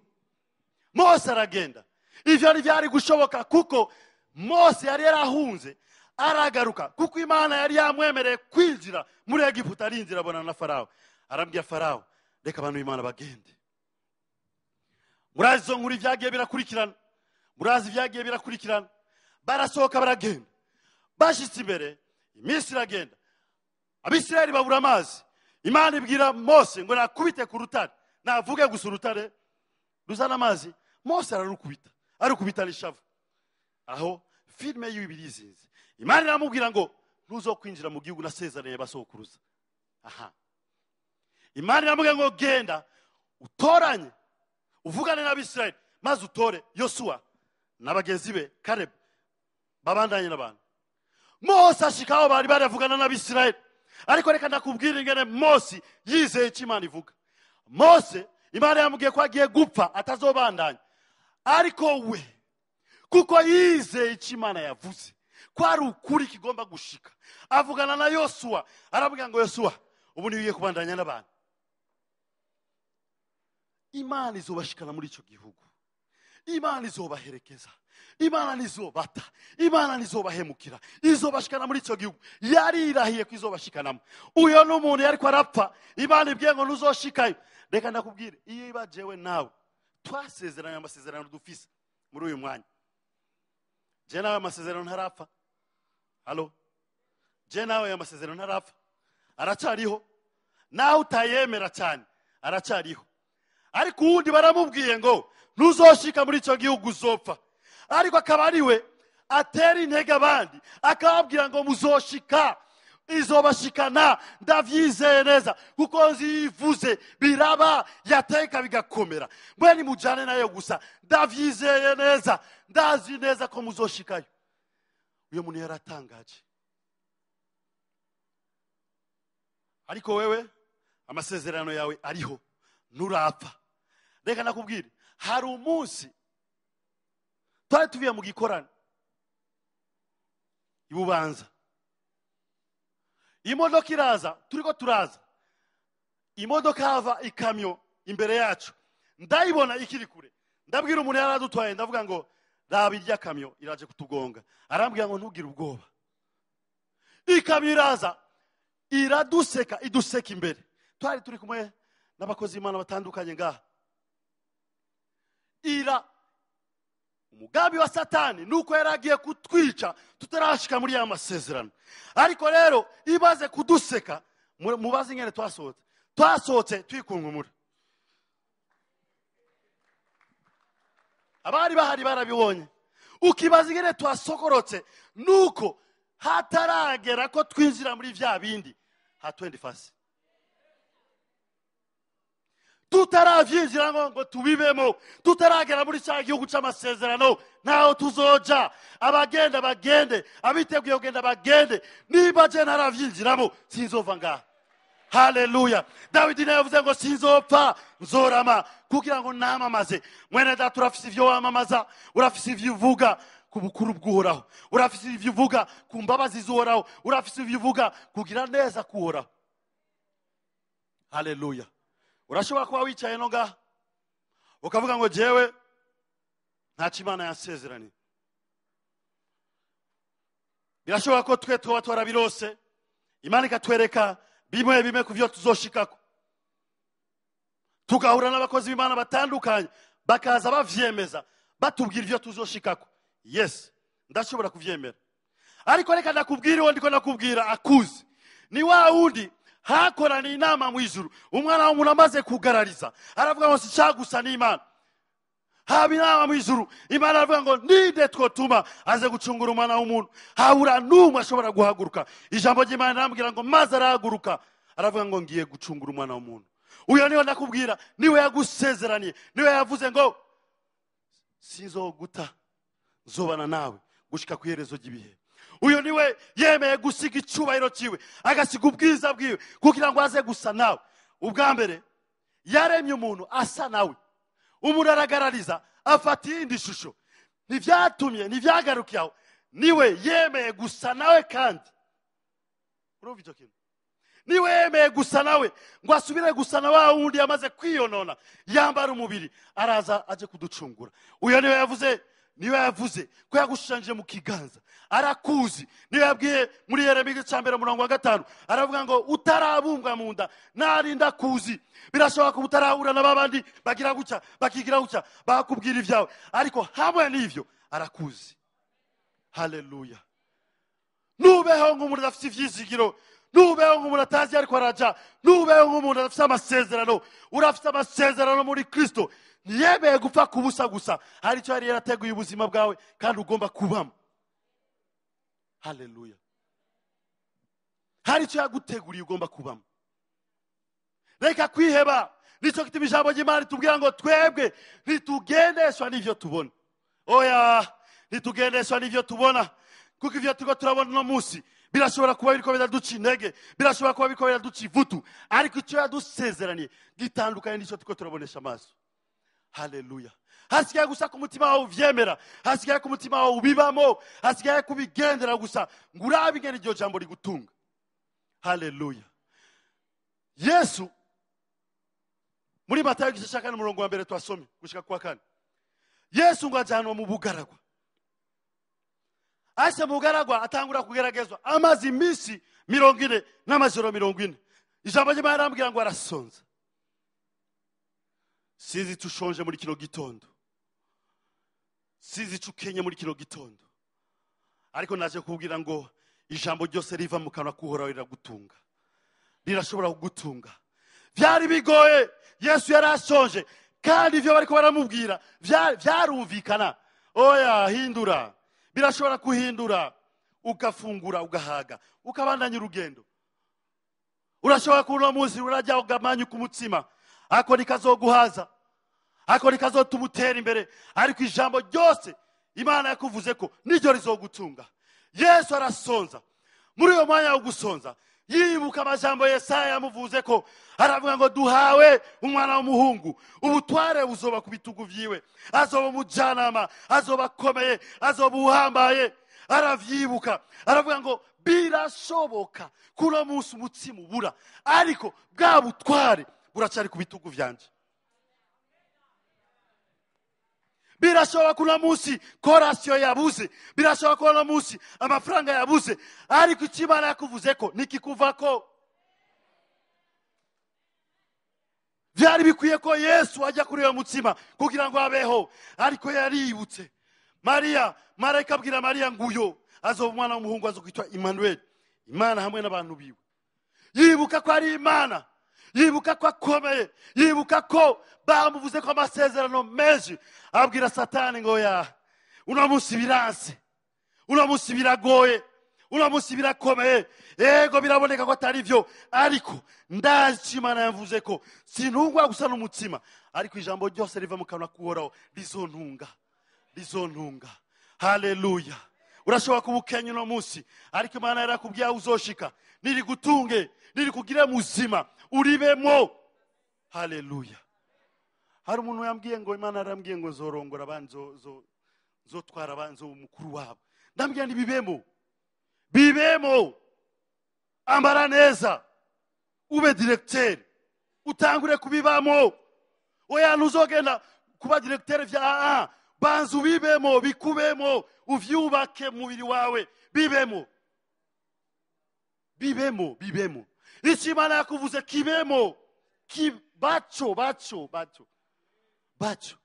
[SPEAKER 4] Mose aragenda. Ivyo ntivyari gushoboka kuko Mose yari yarahunze aragaruka, kuko Imana yari yamwemereye kwinjira muri Egiputa, arinjira abona na Farao. Arambwira Farao reka abantu b'Imana bagende. Murazi zo nkuru vyagiye birakurikirana, barasohoka baragenda. Bashitse imbere iminsi iragenda, Abisirayeli babura amazi. Imana ibwira Mose ngo nakubite ku rutare, navuge gusa urutare ruzana amazi. Mose ararukubita n'ishavu. Aho filime y'ibiri izinze. Imana iramubwira ngo ntuzokwinjira mu gihugu nasezeranye basokuruza. Imana iramubwira ngo genda utoranye uvugane n'Abisirayeli, maze utore Yosuwa n'abagenzi be Kalebu babandanye n'abantu. Mose ashikaho bari baravugana n'Abisirayeli, ariko reka ndakubwira ingene Mose yizeye icyo Imana ivuga. Mose Imana yamubwiye ko agiye gupfa atazobandanya, ariko we kuko yizeye icyo Imana yavuze ko ari ukuri kigomba gushika, avugana na Yosuwa. Aravuga ngo Yosuwa, ubu niwiye kubandanya n'abantu. Imana izobashikana muri icyo gihugu, Imana izobaherekeza, Imana nizobata, Imana nizobahemukira, izobashikana muri icyo gihugu. Yarirahiye ko izobashikanamo. Uyo n'umuntu yariko arapfa, Imana ibwiye ngo nuzoshikayo. Reka ndakubwire, iyo iba jewe nawe twasezeranye amasezerano dufise muri uyu mwanya, je nawe amasezerano ntarapfa. Halo, je nawe amasezerano ntarapfa, aracariho. Nawe utayemera cyane aracariho. Ariko uwundi baramubwiye ngo ntuzoshika muri icyo gihugu uzopfa, ariko akaba ariwe atera intege abandi akababwira ngo muzoshika, izobashikana, ndavyizeye neza kuko nzivuze biraba, yateka bigakomera. Mwe nimujane nayo gusa, ndavyizeye neza, ndazi neza ko muzoshikayo. Uyo muntu yaratangaje. Ariko wewe amasezerano yawe ariho, nurapfa. Reka nakubwire, hari umunsi twari tuvuye mu gikorane ibubanza, imodoka iraza, turiko turaza, imodoka hava ikamyo imbere yacu, ndayibona ikiri kure. Ndabwira umuntu yaradutwaye, ndavuga ngo raba irya kamyo iraje kutugonga. Arambwira ngo ntugire ubwoba. Ikamyo iraza iraduseka, iduseka imbere. Twari turi kumwe n'abakozi b'Imana batandukanye ngaha. Umugambi wa Satani nuko yaragiye kutwica tutarashika muri ya masezerano. Ariko rero ibaze kuduseka, mubaze ingene twasohotse twikunkumura. abari bahari barabibonye. Ukibaza ingene twasokorotse nuko hataragera ko twinjira muri vya bindi hatwendi fasi. Tutaravyinjira ngo tubibemo, tutaragera muri cya gihugu c'amasezerano, naho tuzoja. Abagenda bagende, abiteguye kugenda bagende. Niba je naravyinjiramo sinzova ngaha. Haleluya. Dawidi nawe yavuze ngo sinzopfa nzorama kugira ngo namamaze. Mwene data urafise ivyo wamamaza, urafise ivyo uvuga ku bukuru bw'Uhoraho, urafise ivyo uvuga ku mbabazi z'Uhoraho, urafise ivyo uvuga kugira neza k'Uhoraho. Haleluya. Urashobora kuba wicaye no ngaha ukavuga ngo jewe ntaco Imana yansezeraniye. Birashobora ko twe twoba twarabirose, Imana ikatwereka bimwe bimwe ku vyo tuzoshikako, tugahura n'abakozi b'Imana batandukanye bakaza bavyemeza batubwira ivyo tuzoshikako. Yes, ndashobora kuvyemera. Ariko reka ndakubwira uwo ndiko nakubwira akuzi, ni wa wundi hakoraniye inama mu ijuru, umwana w'umuntu amaze kugarariza aravuga ngo sicagusa n'Imana. Haba inama mu ijuru, Imana aravuga ngo ninde twotuma aze gucungura umwana w'umuntu. Habura n'umwe ashobora guhaguruka. Ijambo ry'Imana riramubwira ngo maze arahaguruka, aravuga ngo ngiye gucungura umwana w'umuntu. Uyo niwe ndakubwira, niwe yagusezeraniye, niwe yavuze ngo sinzoguta, nzobana nawe gushika ku iherezo ry'ibihe. Uyo niwe yemeye gusiga icubahiro ciwe, agasiga ubwiza bwiwe kugira ngo aze gusa nawe. Ubwa mbere yaremye umuntu asa nawe, umuntu aragarariza afata iyindi shusho. Ntivyatumye, ntivyagarukiye aho, niwe yemeye gusa nawe. Kandi urumva ico kintu, niwe yemeye gusa nawe ngo asubire gusa na wa wundi yamaze kwiyonona, yambara umubiri araza aje kuducungura. Uyo niwe yavuze ko yagushushanyije mu kiganza, arakuzi. Niwe yabwiye muri Yeremiya 1:5 aravuga ngo utarabumbwa mu nda narinda kuzi. Birashoboka ko utarahura na babandi bagira gutya bakigira gutya bakubwira ivyawe, ariko hamwe n'ivyo arakuzi. Haleluya. Nubeho nk'umuntu afite ivyizigiro, nubeho nk'umuntu atazi ariko araja, nubeho nk'umuntu afite amasezerano. Urafite amasezerano muri Kristo. Ntiyemeye gupfa kubusa gusa, hari icyo yari yarateguye ubuzima bwawe kandi ugomba kubamo. Haleluya. Hari icyo yaguteguriye ugomba kubamo. Reka kwiheba. Nico gituma ijambo ry'Imana ritubwira ngo twebwe ntitugendeshwa n'ivyo tubona. Oya, ntitugendeshwa n'ivyo tubona, kuko ivyo turiko turabona no musi birashobora kuba biriko biraduca intege, birashobora kuba biriko biraduca ivutu, ariko icyo yadusezeraniye gitandukanye n'ico turiko turabonesha amaso. Haleluya. Hasigaye gusa ku mutima wawe uvyemera, hasigaye ku mutima wawe ubibamo, hasigaye kubigendera gusa ngo urabe ingene iryo jambo rigutunga. Haleluya. Yesu muri Matayo 4:1 twasomye gushika kwa 4, Yesu ngo ajanwa mu bugaragwa. Ase mu bugaragwa atangura kugeragezwa amazi imisi 40 n'amajoro 40. Ijambo ry'Imana rirambwira ngo arasonza. Sizi tushonje muri kino gitondo, sizi tukenye muri kino gitondo, ariko naje kubwira ngo ijambo ryose riva mu kanwa k'Uhoraho riragutunga, rirashobora kugutunga. Vyari bigoye, Yesu yarashonje, kandi ivyo bariko baramubwira vyarumvikana. Oya, hindura. Birashobora kuhindura, ugafungura, ugahaga, ukabandanya urugendo. Urashobora kuno munsi urajya ugamanya ku mutsima, ako nikazoguhaza, ako nikazotubutera imbere, ariko ijambo ryose Imana yakuvuze ko niryo rizogutunga. Yesu arasonza. Muri uyo mwanya wo gusonza yibuka amajambo Yesaya yamuvuze ko, aravuga ngo duhawe umwana w'umuhungu, ubutware buzoba ku bitugu vyiwe, azoba umujanama, azoba akomeye, azoba uhambaye. Aravyibuka, aravuga ngo birashoboka kuno munsi umutsima ubura, ariko bwa butware buracari ku bitugu vyanje. Birashoboka kuno munsi korasiyo yabuze, birashoboka kuno munsi amafaranga yabuze, ariko ikimana yakuvuze ko nikikuvako. Vyari bikwiye ko Yesu ajya kuri uyo mutsima kugira ngo abeho, ariko yaributse. Maria, marayika abwira Maria nguyo azoba umwana w'umuhungu azokwitwa Emmanuel, Imana hamwe n'abantu biwe. Yibuka ko ari Imana, yibuka ko akomeye, yibuka ko bamuvuze ko amasezerano menshi. Abwira Satani ngo ya, uno munsi biranse, uno munsi biragoye, uno munsi birakomeye, ego biraboneka ko atari byo, ariko ndazi Imana yavuze ko sinungwa gusa n'umutima, ariko ijambo ryose riva mu kanwa k'Uhoraho rizontunga. Haleluya. Urashobora kuba ukenya uno munsi, ariko Imana yarakubwiye aho uzoshika, nirigutunge, nirikugire muzima, uribemo. Haleluya. Hari umuntu yambwiye ngo Imana yarambwiye ngo zorongora abandi, zotwara abandi umukuru wabo. Ndambwiye ni bibemo, ambara neza, ube directeur, utangure kubibamo. Oya ntuzogenda kuba directeur vya banza ubibemo, bikubemo, uvyubake mubiri wawe, bibemo. Icyo Imana yakuvuze kibemo, baco.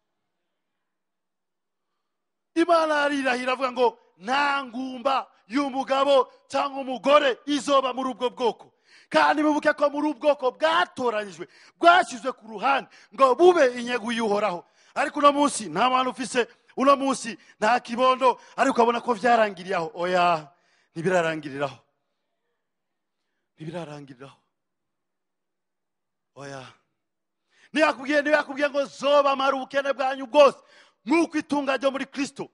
[SPEAKER 4] Imana arirahira avuga ngo nta ngumba y'umugabo cyangwa umugore izoba muri ubwo bwoko. Kandi mubuke ko muri ubwo bwoko bwatoranyijwe, bwashyizwe ku ruhande ngo bube inyegu y'Uhoraho. Ariko uno munsi nta mwana ufise, uno munsi nta kibondo, ariko ukabona ko vyarangiriyeho. Oya, ntibirarangiriraho. Oya, ntibakubwiye ngo zobamara ubukene bwanyu bwose, nk'uko itunga ryo muri Kristo,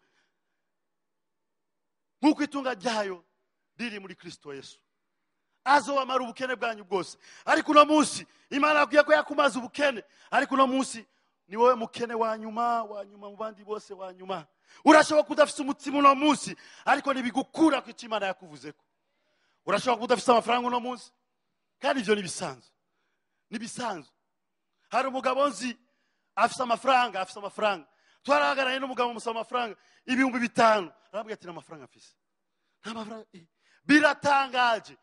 [SPEAKER 4] nk'uko itunga ryayo riri muri Kristo Yesu. Azobamara ubukene bwanyu bwose. Ariko uno munsi Imana yakubwiye ko yakumaze ubukene, ariko uno munsi ni wowe mukene wa nyuma mu bandi bose wa nyuma. Urashobora kudafise umutima uno munsi, ariko nibigukura ku icyo Imana yakuvuzeko. Urashobora kudafise amafaranga uno munsi, kandi ivyo nibisanzwe. Hari umugabo nzi afise amafaranga, twarahagaranye n'umugabo musaba amafaranga 5,000. Arambwira ati n'amafaranga afise. Nta mafaranga. Biratangaje.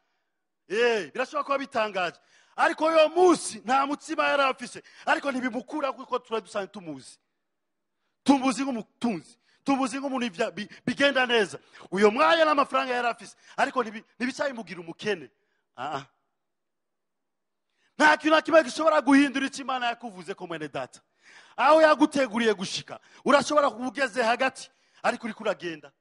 [SPEAKER 4] Birashobora kuba bitangaje. Ariko uyo munsi nta mutima yari afise, ariko ntibimukura kuko dusanzwe tumuzi. Tumuzi nk'umutunzi, tumuzi nk'umuntu bigenda neza. Uyo mwanya n'amafaranga yari afise, ariko ntibicayimugira umukene. Nta kintu na kimwe gishobora guhindura icyo Imana yakuvuze ko mwene data. Aho yaguteguriye gushika, urashobora kugeze hagati, ariko uriko uragenda.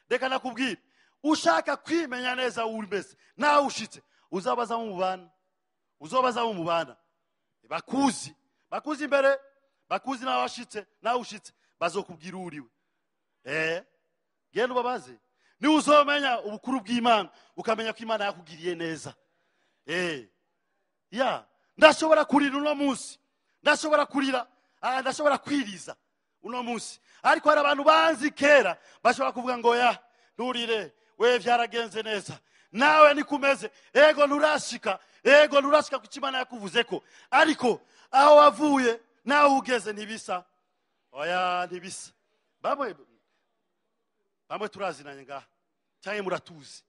[SPEAKER 4] Reka nakubwire, ushaka kwimenya neza uri mbese, nawe ushitse, uzabaza mu mubana. Bakuzi imbere, bakuzi nawe washitse, nawe ushitse, bazokubwira uriwe. Genda ubabaze. Ni uzomenya ubukuru bw'Imana, ukamenya ko Imana yakugiriye neza. Ndashobora kurira uno munsi, ndashobora kwiriza uno munsi, ariko hari abantu banzi kera bashobora kuvuga ngo nturire, we vyaragenze neza, nawe nikumeze, ego nturashika ku Imana yakuvuzeko, ariko aho wavuye nawe ugeze ntibisa. Oya, ntibisa. Bamwe turazinanye ngaha, cyangwa muratuzi.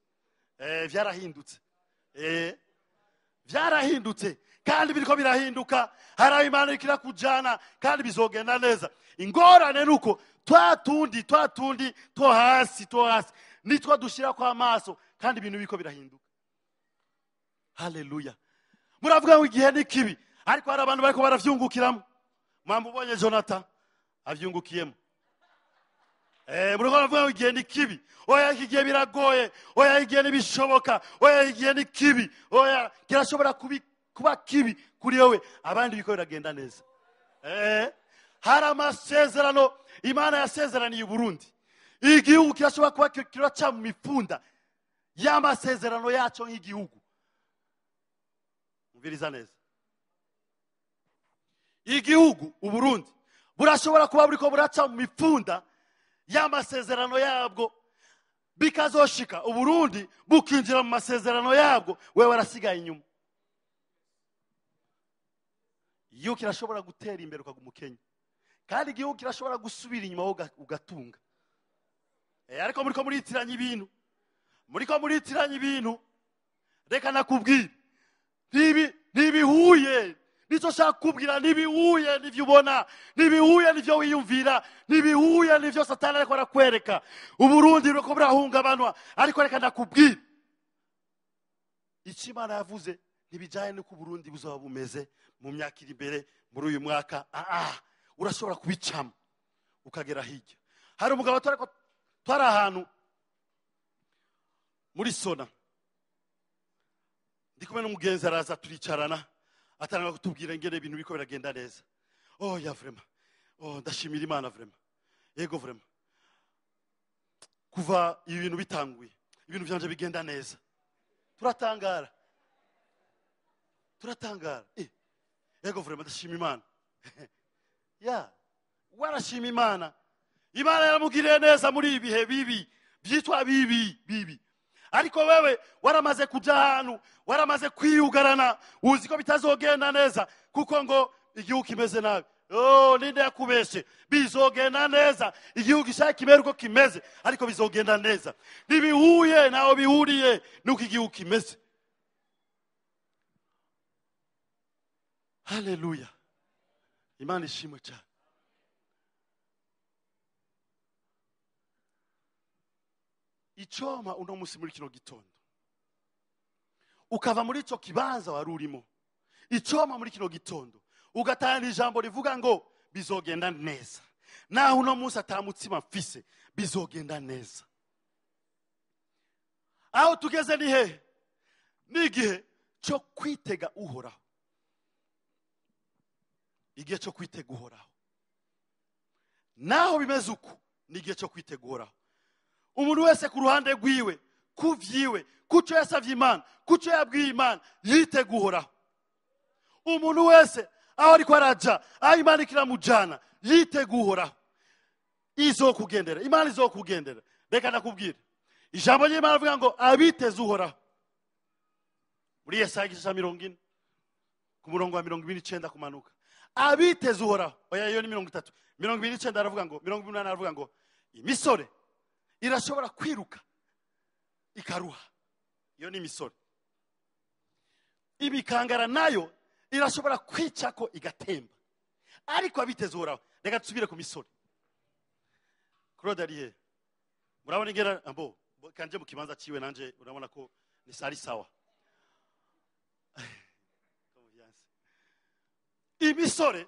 [SPEAKER 4] Vyarahindutse, kandi biriko birahinduka. Hari Imana ikira kujana, kandi bizogenda neza. Ingorane nuko twatundi two hasi nitwa dushira kwa maso, kandi ibintu biko birahinduka. Haleluya. Muravuga ngo igihe ni kibi, ariko hari abantu bariko baravyungukiramo. Mwambubonye Jonathan avyungukiyemo. Muravuga ngo igihe ni kibi, oya igihe biragoye, oya igihe nibishoboka, oya igihe ni kibi, oya kirashobora kuba kibi kuri wowe, abandi biko biragenda neza. Hari amasezerano Imana yasezeraniye Burundi. Igihugu kirashobora kuba kiraca mu mipfunda y'amasezerano yaco nk'igihugu. Mviriza neza. Igihugu Uburundi burashobora kuba buriko buraca mu mipfunda y'amasezerano yabwo, bikazoshika Uburundi bukinjira mu masezerano yabwo, wewe warasigaye inyuma. Igihugu kirashobora gutera imbere ukagumukenya, kandi igihugu kirashobora gusubira inyuma ugatunga. Ariko muriko muritiranya ibintu, reka nakubwire, ntibihuye. Nico shaka kubwira, ntibihuye n'ivyo ubona, ntibihuye n'ivyo wiyumvira, ntibihuye n'ivyo Satani ariko arakwereka. Uburundi buriko burahungabanwa, ariko reka nakubwire, icyo Imana yavuze ntibijyanye n'uko Burundi buzaba bumeze mu myaka iri imbere muri uyu mwaka. Urashobora kubicamo ukagera hirya. Hari umugabo twari ahantu muri Sona, ndi kumwe n'umugenzi, araza turicarana, atanga kutubwira ingene ibintu biko biragenda neza. Ya vraiment, ndashimira Imana vraiment, yego vraiment, kuva ibintu bitanguye ibintu byanje bigenda neza. Turatangara, yego vraiment, ndashima Imana. Warashima Imana. Imana yaramugiriye neza muri ibihe bibi, byitwa bibi. Ariko wewe waramaze kuja ahantu, waramaze kwiyugarana, uzi ko bitazogenda neza kuko ngo igihugu kimeze nabi. Ninde yakubeshe? Bizogenda neza. Igihugu gishaka kimere uko kimeze, ariko bizogenda neza. Nibihuye naho bihuriye nuko igihugu kimeze. Haleluya. Imana ishimwe cyane. Icoma uno musi muri kino gitondo ukava muri ico kibanza wari urimo, icoma muri kino gitondo ugatahana ijambo rivuga ngo bizogenda neza. Naho uno musi atamutsima mfise, bizogenda neza. Aho tugeze ni hehe? Ni igihe cyo kwitega Uhoraho. Igihe cyo kwitega Uhoraho. Naho bimeze uko, ni igihe cyo kwitega Uhoraho. Umuntu wese ku ruhande rwiwe, kuvyiwe, kuco yasavye Imana, kuco yabwiye Imana, yitega Uhoraho. Umuntu wese aho ariko araja, aho Imana ikiramujana, yitega Uhoraho. Izokugendera, Imana izokugendera. Reka nakubwire, ijambo ry'Imana rivuga ngo abiteze Uhoraho. Muri Yesaya 40 ku murongo wa 29 kumanuka. Abiteze Uhoraho. Oya, iyo ni 30. 29 aravuga ngo, 28 aravuga ngo imisore irashobora kwiruka ikaruha. Iyo ni imisore. Imikangara nayo irashobora kwicako igatemba. Ariko abiteze Uhoraho. Reka tusubire ku misore. Claude ari he? Murabona ingera ambo kanje mu kibanza ciwe nanje urabona ko ni sari sawa. Imisore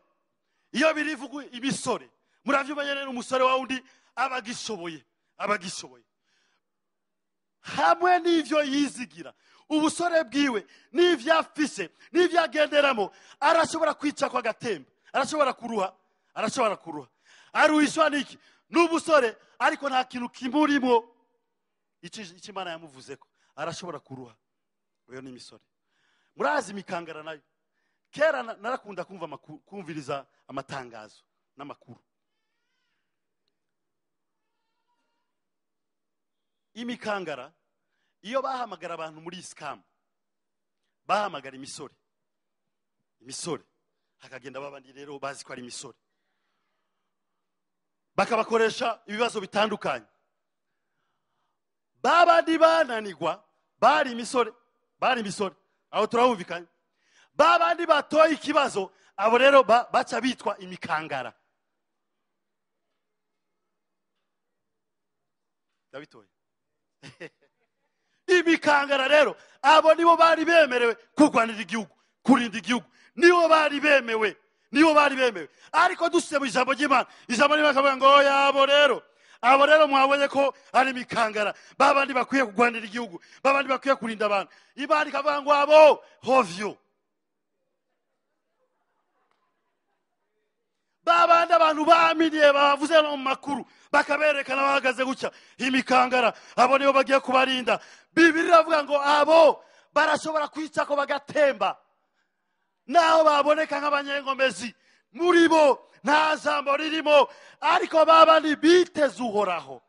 [SPEAKER 4] iyo birivugu imisore muravyumanye n'umusore wa undi abagishoboye hamwe n'ivyo yizigira ubusore bwiwe n'ivyo afise n'ivyo agenderamo arashobora kwica kwa gatemba, arashobora kuruha aruhishwa niki n'ubusore ariko nta kintu kimurimo iki Imana yamuvuzeko arashobora kuruha. Oyo ni imisore. Murazi imikangara nayo kera narakunda kumviriza amatangazo n'amakuru. Imikangara iyo bahamagara abantu muri scam, bahamagara imisore hakagenda babandi rero bazi ko ari imisore, bakabakoresha ibibazo bitandukanye. Babandi bananirwa bari imisore aho turahumvikanye. Babandi batoye ikibazo abo rero baca bitwa imikangara. Ndabitoye. Imikangara rero abo nibo bari bemerewe kurwanira igihugu, kurinda igihugu. Nibo bari bemewe. Ariko dusise mu ijambo ry'Imana, ijambo ry'Imana kavuga ngo abo rero mwabonye ko ari imikangara, babandi bakwiye kurwanira igihugu, babandi bakwiye kurinda abantu. Imana ikavuga ngo abo hovyo. Babandi abantu baminiye bavuze no mu makuru bakaberekana bahagaze gutya, imikangara abo nibo bagiye kubarinda. Bibiri iravuga ngo abo barashobora kwica ko bagatemba, naho baboneka nk'abanyengomezi, muri bo nta jambo ririmo. Ariko babandi biteze Uhoraho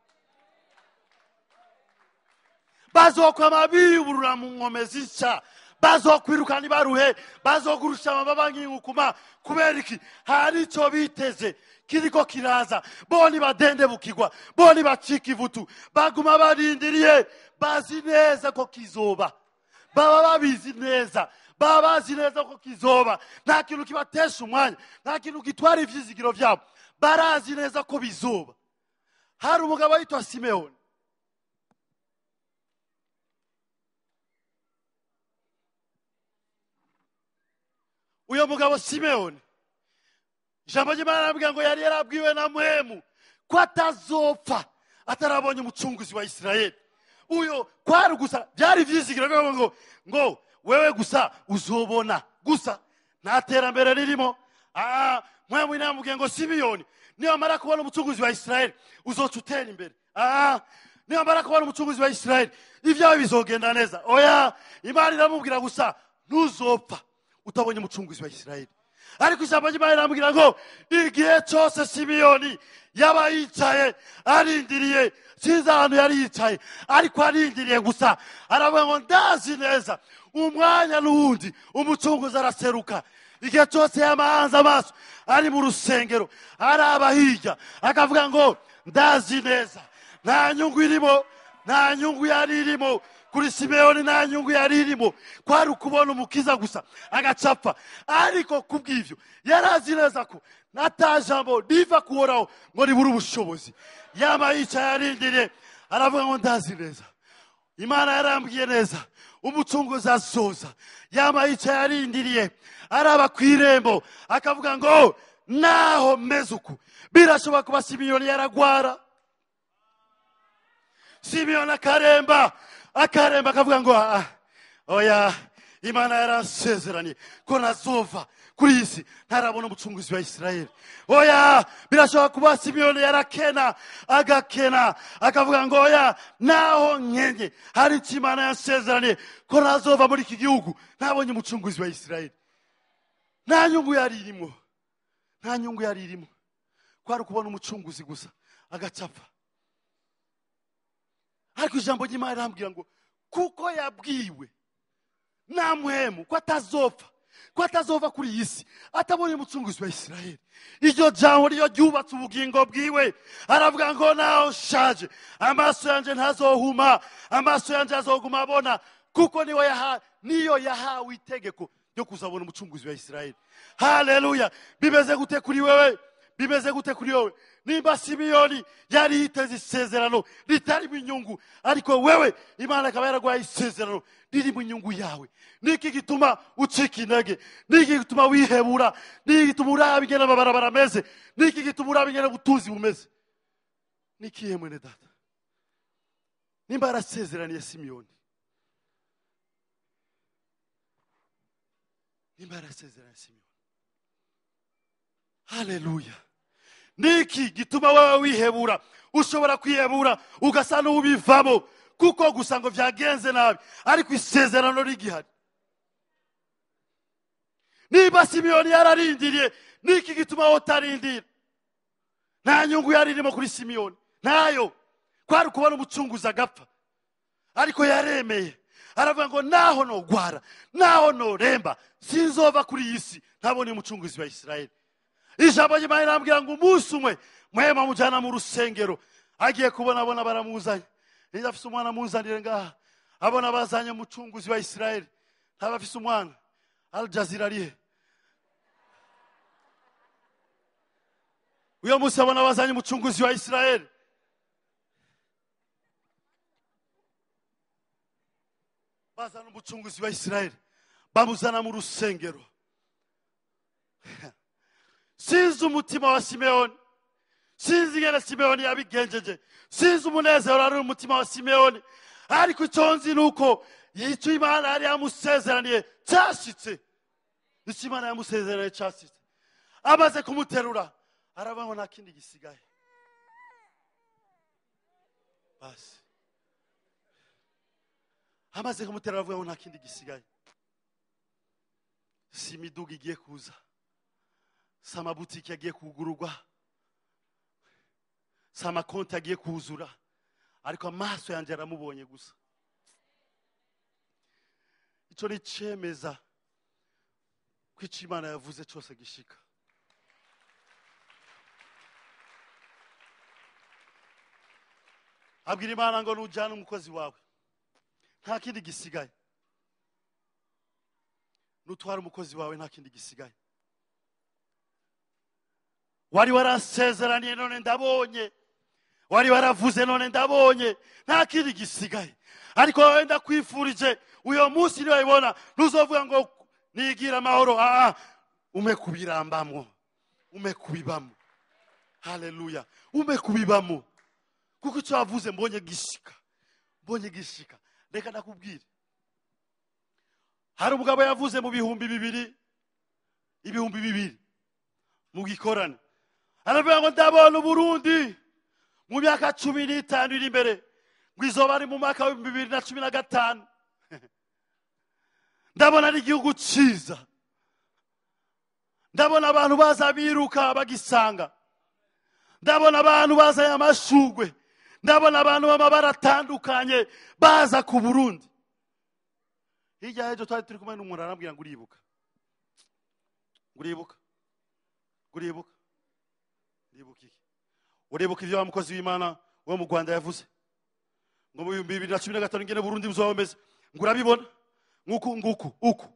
[SPEAKER 4] bazokwama biburura mu nkomezi nshya, bazokwirukana ibaruhe, bazogurusha amababa nk'inkukuma. Kubera iki? Hari icyo biteze kiriko kiraza. Boni badende bukigwa, boni bacika ivutu, baguma barindiriye, bazi neza ko kizoba. Baba babizi neza, baba bazi neza ko kizoba. Nta kintu kibatesha umwanya, nta kintu gitwara ivyizigiro vyabo. Barazi neza ko bizoba. Hari umugabo yitwa Simeoni. uyo mugabo Simeyoni ijambo ry'Imana arambwira ngo yari yarabwiwe na Muhemu ko atazopfa atarabonye umucunguzi wa Isirayeli. Uyo kwari gusa byari vyizigiro ngo wewe gusa uzobona gusa nta terambere ririmo. Muhemu inamubwiye ngo Simeyoni niyo mara kubona umucunguzi wa Isirayeli uzoca utera imbere. Niyo mara kubona umucunguzi wa Isirayeli ibyawe bizogenda neza. Oya, Imana iramubwira gusa ntuzopfa utabonye umucunguzi wa Isirayeli. Ariko ijambo ry'Imana iramubwira ngo igihe cyose Simeyoni yaba yicaye arindiriye, sinzi ahantu yari yicaye ariko arindiriye gusa, aravuga ngo ndazi neza umwanya n'uwundi umucunguzi araseruka. Igihe cyose yamahanze amaso ari mu rusengero araba hirya akavuga ngo ndazi neza nta nyungu irimo, nta nyungu yari irimo kuri Simeyoni, nta nyungu yari irimo, kwari ukubona umukiza gusa agacapfa. Ariko kubw'ivyo yarazi neza ko nata jambo riva kuhoraho ngo ribura ubushobozi. Yama yicaye arindiriye aravuga ngo ndazi neza Imana yarambwiye neza umucunguzi azoza. Yama yicaye arindiriye araba kw'irembo akavuga ngo naho meze uku birashoboka kuba Simeyoni yaragwara. Simeyoni akaremba akavuga ngo oya, Imana yarasezeranye ko nazova kuri isi ntarabona umucunguzi wa Isirayeli. Oya, birashoboka kuba Simeyoni yarakena agakena akavuga ngo oya, naho nkenye hari icyo Imana yasezeranye ko nazova muri iki gihugu ntabonye umucunguzi wa Isirayeli. Nta nyungu yari irimo, nta nyungu yari irimo, kwari ukubona umucunguzi gusa agacapfa. Ariko ijambo ry'Imana rirambwira ngo kuko yabwiwe na Muhemu ko atazova kuri iyi si atabonye umucunguzi wa Isirayeli, iryo jambo ryo ryubatse ubugingo bwiwe. Aravuga ngo naho nshaje amaso yanje ntazohuma, amaso yanje azoguma abona, kuko niyo yahawe itegeko ryo kuzabona umucunguzi wa Isirayeli. Haleluya! Bimeze gute kuri wewe? Bimeze gute kuri wowe? Nimba Simeyoni yari yiteze isezerano ritari mu inyungu, ariko wewe Imana akaba yaraguhaye isezerano riri mu inyungu yawe, niki gituma ucika intege? Niki gituma wihebura? Niki gituma uraba ingene amabarabara ameze? Niki gituma uraba ingene ubutunzi bumeze? Nikihe mwene data? Nimba yarasezeraniye Simeyoni, nimba yarasezeraniye Simeyoni, haleluya, niki gituma wewe wihebura? Ushobora kwihebura ugasa n'ubivamo kuko gusa ngo vyagenze nabi, ariko isezerano rigihari. Niba Simeyoni yararindiriye, niki gituma wotarindira? Nta nyungu yari irimo kuri Simeyoni, nayo kwari kubona umucunguzi agapfa. Ariko yaremeye aravuga ngo naho nogwara, naho noremba, sinzova kuri iyi si ntabone umucunguzi wa Isirayeli. Ijambo ry'Imana rirambwira ngo umunsi umwe Muhemu amujyana mu rusengero, agiye kubona baramuzanye. Niba afise umwana amuzanire ngaha, abona bazanye umucunguzi wa Isirayeli. Ntaba afise umwana, Al Jazeera arihe? Uyo munsi abona bazanye umucunguzi wa Isirayeli. Bazana umucunguzi wa Isirayeli, bamuzana mu rusengero. Sinzi umutima wa Simeyoni, sinzi ingene Simeyoni yabigenjeje, sinzi umunezero ari umutima wa Simeyoni, ariko icyo nzi nuko icyo Imana yari yamusezeraniye cyashitse. Icyo Imana yamusezeraniye cyashitse. Amaze kumuterura aravuga ngo nta kindi gisigaye. Basi amaze kumuterura aravuga ngo nta kindi gisigaye. Si imiduga igiye kuza, si amabutike agiye kugururwa, si amakonti agiye kuzura, ariko amaso yanjye aramubonye gusa. Icyo ni icemeza ko icyo Imana yavuze cyose gishika. Abwira Imana ngo nujyane umukozi wawe, nta kindi gisigaye. Nutwara umukozi wawe, nta kindi gisigaye. Wari warasezeraniye none ndabonye, wari waravuze none ndabonye, nta kindi gisigaye. Ariko wowe ndakwifurije uyo munsi niyo ibona, ntuzovuga ngo nigira amahoro. umekubirambamo, umekubibamo. Haleluya, umekubibamo. Kuko icyo wavuze mbonye gishika. Reka nakubwire, hari umugabo yavuze mu ibihumbi bibiri mu gikorane, aravuga ngo ndabona Burundi mu myaka 15 iri imbere, ngo izoba ari mu mwaka wa 2015. Ndabona ari igihugu cyiza, ndabona abantu baza biruka bagisanga, ndabona abantu baza amashugwe, ndabona abantu b'amabara atandukanye baza ku Burundi. Hirya y'ejo twari turi kumwe n'umuntu arambwira ngo uribuka iki? Uribuka ibyo wa mukozi w'Imana wo mu Rwanda yavuze ngo mu 2015 ngene Burundi buzoba bumeze? Ngo urabibona nguku.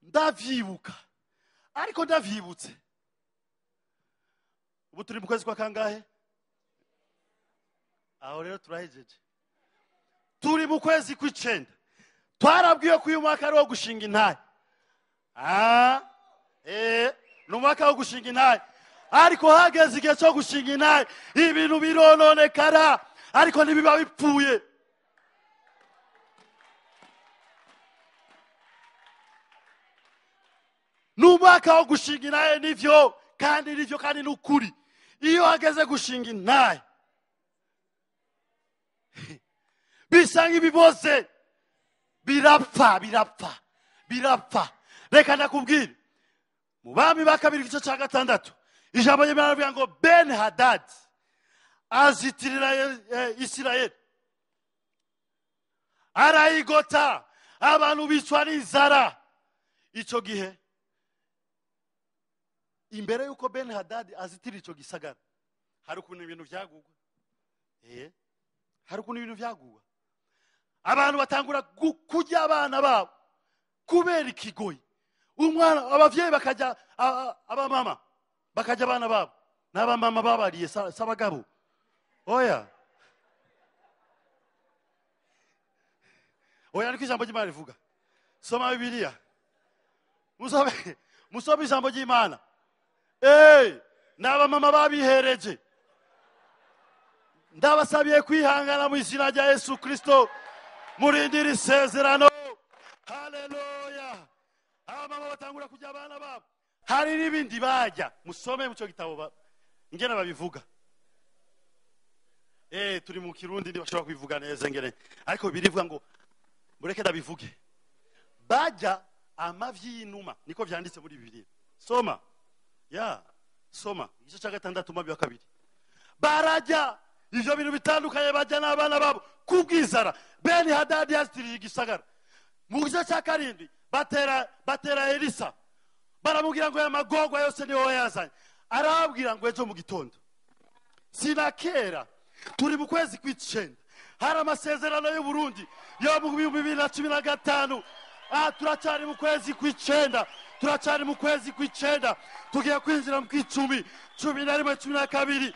[SPEAKER 4] Ndavyibuka, ariko ndavyibutse. Ubu turi mu kwezi kwa kangahe? Aho rero turahejeje. Turi mu kwezi kw'icenda. Twarabwiye ko uyu mwaka ari wo gushinga intahe. Ni umwaka wo gushinga intahe. Ariko hageze igihe cyo gushinga intahe, ibintu birononekara, ariko ntibiba bipfuye. Ni umwaka wo gushinga intahe, nivyo kandi n'ukuri. Iyo hageze gushinga intahe, bisa nk'ibiboze, birapfa. Reka nakubwire, mu Bami ba kabiri igice cya 6, ijambo ry'Imana rivuga ngo Ben-Hadad azitirira Isirayeli, arayigota, abantu bicwa n'inzara. Icyo gihe, imbere yuko Ben-Hadad azitirira icyo gisagara, hari ukuntu ibintu vyagugwa. Hari ukuntu ibintu vyagugwa. Abantu batangura kujya abana babo kubera ikigoyi. Umwana, abavyeyi bakajya, abamama bakajya abana babo, n'abamama babariye sabagabo. Oya niko ijambo ry'Imana rivuga. Soma Bibiliya, musome ijambo ry'Imana. N'abamama babihereje. Ndabasabiye kwihangana mu izina rya Yesu Kristo, murindira isezerano. Haleluya. Abamama batangura kujya abana babo. Hari n'ibindi bajya, musome mu cyo gitabo ingene babivuga. Turi mu Kirundi ntibashobora kubivuga neza ngene, ariko birivuga ngo mureke ndabivuge. Bajya amavyi y'inuma, niko vyanditse muri Bibiliya. Soma igice cya 6 Mami wa 2. Barajya ivyo bintu bitandukanye, bajya n'abana babo kubwizara. Ben-Hadad yazitiriye igisagara. Mu gice cya 7 batera Elisa, baramubwira ngo amagorwa yose niho yazanye. Arababwira ngo ejo mu gitondo, sinakera, turi mu kwezi kw'icenda, hari amasezerano y'u Burundi yo mu 2015. Turacari mu kwezi kw'icenda, tugiye kwinjira mu kw'icumi, 11, 12.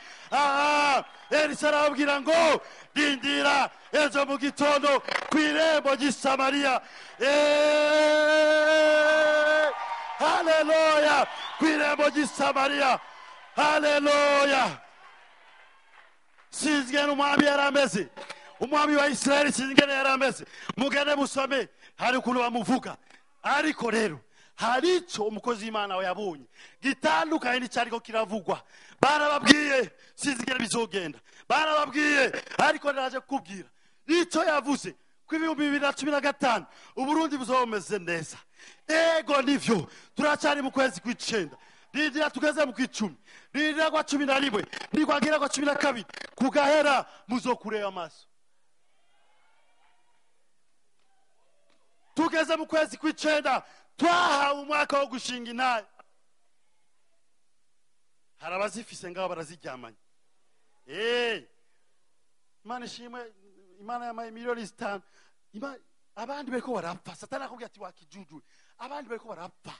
[SPEAKER 4] Elisa arababwira ngo rindira ejo mu gitondo kw'irembo ry'i Samariya. Haleluya, kw'irembo ry'i Samariya. Haleluya. Sinzigene umwami yarameze, umwami wa Isirayeli sinzigene yarameze. Mugende musome, hari ukuntu bamuvuga. Ariko rero hari icyo umukozi w'Imana we yabonye gitandukanye n'icyariko kiravugwa. Barababwiye sinzigene bizogenda, barababwiye, ariko ndaje kukubwira icyo yavuze ko 2015 Uburundi buzomeze neza. Ego nivyo, turacari mu kwezi kw'icenda, rindira tugeze mu kw'icumi, rindira kwa 11, nigwagira kwa 12, kugahera muzokureba amaso. Tugeze mu kwezi kw'icenda, twahawe umwaka wo gushinga intahe. Hari abazifise ngaho baraziryamanye. Imana ishimwe, Imana yamaye miliyoni 5. Abandi bariko barapfa. Satani akubwira ati wakijuju, abandi bariko barapfa.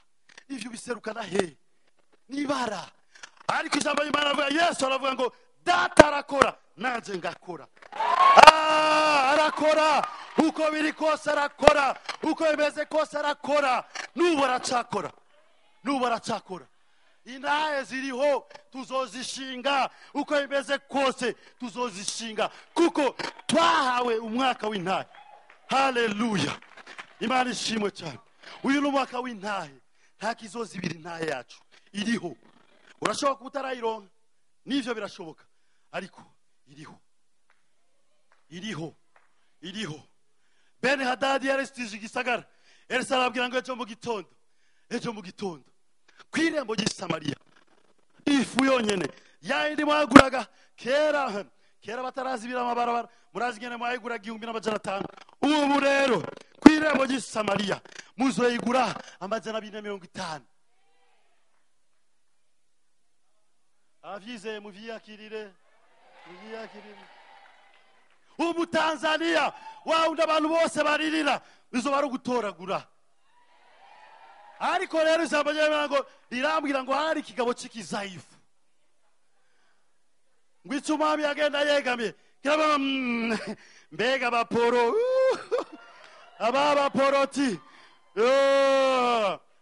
[SPEAKER 4] Ivyo biserukana he? Nibara. Ariko ijambo ry'Imana avuga, Yesu aravuga ngo data arakora, nanje ngakora. Arakora, uko biri kose arakora, uko bimeze kose arakora, n'ubu aracyakora. Intahe ziriho tuzozishinga, uko bimeze kose tuzozishinga, kuko twahawe umwaka w'intahe. Haleluya, Imana ishimwe cyane. Uyu ni umwaka w'intahe, nta kizozibira intahe yacu, iriho. Urashobora kuba utarayironka, n'ivyo birashoboka, ariko iriho. Bene Hadadi yarestije igisagara. Elisa arabwira ngo ejo mu gitondo kw'irembo ry'i Samariya, ifu yonyene yayindi mwaguraga kera batarazibira amabarabara, murazi ngene mwayiguraga 1500. Ubu rero kw'irembo ry'i Samariya muzoyigura 250. Avyizeye muvyiyakirire. Ubu Tanzania wawundi abantu bose baririra, bizoba ari ugutoragura. Ariko rero ijambo ry'Imana ngo rirambwira ngo hari ikigabo cy'ikizaifu, ngo icumami yagenda yegamiye kiraba mbega abaporo abaporoti.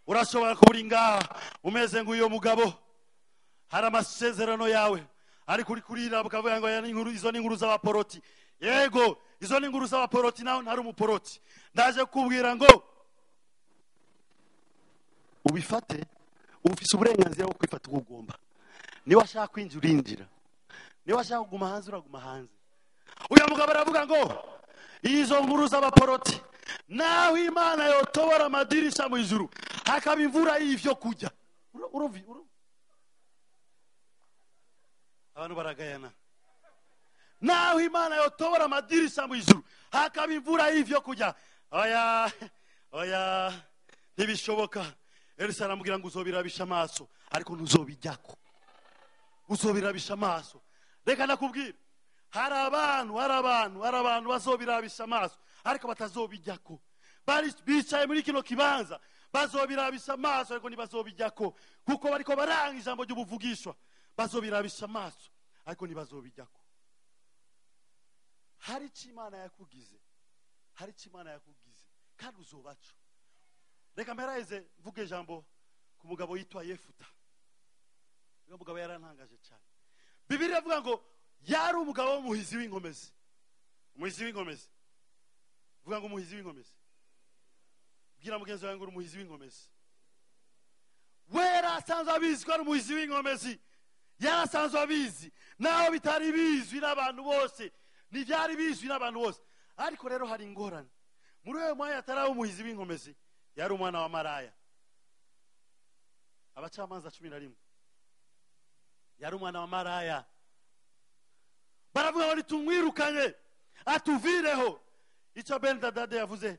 [SPEAKER 4] Urashobora kubura ngaha umeze nk'uyo mugabo, hari amasezerano yawe ariko uri kurira bukavuga ngo izo ni inkuru z'abaporoti. Yego, izo ni inkuru z'abaporoti, naho ntari umuporoti. Ndaje kubwira ngo ubifate, ufise uburenganzira bwo kwifata uko ugomba. Niba ashaka kwinjira urinjira, niba ashaka kuguma hanze uraguma hanze. Uyu mugabo aravuga ngo izo nkuru z'abaporoti, naho Imana yotobora amadirisha mu ijuru hakaba imvura y'ivyo kujya. Abantu baragayana. Naho Imana yotobora amadirisha mu ijuru hakaba imvura y'ivyo kujya. Oya ntibishoboka. Elisa aramubwira ngo uzobirabisha amaso, ariko ntuzobijyako. Uzobirabisha amaso. Reka nakubwira, hari abantu bazobirabisha amaso ariko batazobijyako. Bari bicaye muri kino kibanza bazobirabisha amaso ariko ntibazobijyako, kuko bariko baranga ijambo ry'ubuvugishwa. Bazobirabisha amaso ariko ntibazobijyako. Hari icyo Imana yakugize kandi uzobaco. Reka mperaheze mvuge ijambo ku mugabo yitwa Yefuta. Uyu mugabo yarantangaje cyane. Bibiliya ivuga ngo yari umugabo w'umuhizi w'inkomezi. Vuga ngo umuhizi w'inkomezi. Bwira mugenzi wawe ngo umuhizi w'inkomezi. Wera asanzwe abizi ko ari umuhizi w'inkomezi. Yarasanzwe abizi naho bitari bizwi n'abantu bose, n'ivyari bizwi n'abantu bose. Ariko rero hari ingorane. Muri uyo mwanya atari umuhizi w'inkomezi, yari umwana wa maraya. Abacamanza 11. Yari umwana wa maraya. Baravuga ngo tumwirukanye atuvireho. Icyo Ben Hadadi yavuze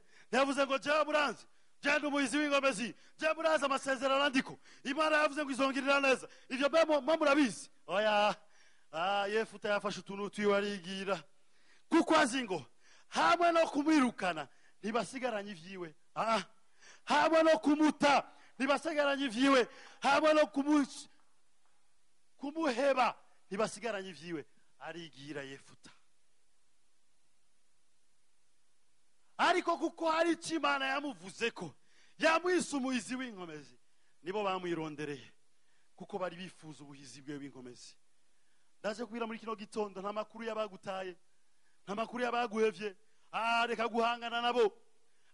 [SPEAKER 4] ngo jewe muranzi, jewe umuhizi w'inkomezi, jewe murazi amasezerano andiko, Imana yavuze ngo izongirira neza. Ivyo bemo murabizi. Oya, Yefuta yafashe utuntu twiwarigira, kuko azi ngo hamwe no kumwirukana ntibasigaranye ivyiwe. Hamwe no kumuta ntibasigaranye ivyiwe. Hamwe no kumuheba ntibasigaranye ivyiwe. Arigira Yefuta. Ariko kuko hari icyo Imana yamuvuze ko yamwise umuhizi w'inkomezi, nibo bamwirondereye, kuko bari bifuza ubuhizi bwe w'inkomezi. Ndaje kubira muri kino gitondo, nta makuru y'abagutaye, nta makuru y'abaguhevye. Reka guhangana nabo,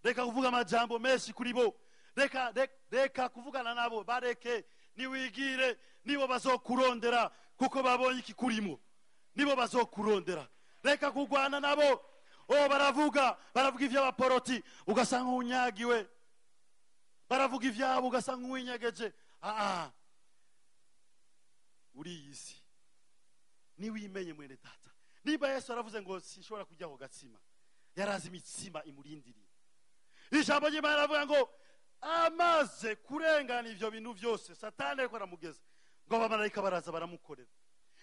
[SPEAKER 4] reka kuvuga amajambo menshi kuri bo, reka kuvugana nabo, bareke niwigire. Nibo bazokurondera kuko babonye ikikurimo, nibo bazokurondera. Reka kugwana nabo. Baravuga ivy'abaporoti ugasanga unyagiwe, baravuga ivyabo ugasanga uwinyegeje. Uri isi niwimenye mwene data. Niba Yesu aravuze ngo sinshobora kujya ho gatsima, yarazi imitsima imurindiriye. Ijambo ry'Imana aravuga ngo amaze kurengana ivyo bintu byose Satani ariko aramugeza, ngo abamarayika baraza baramukorera.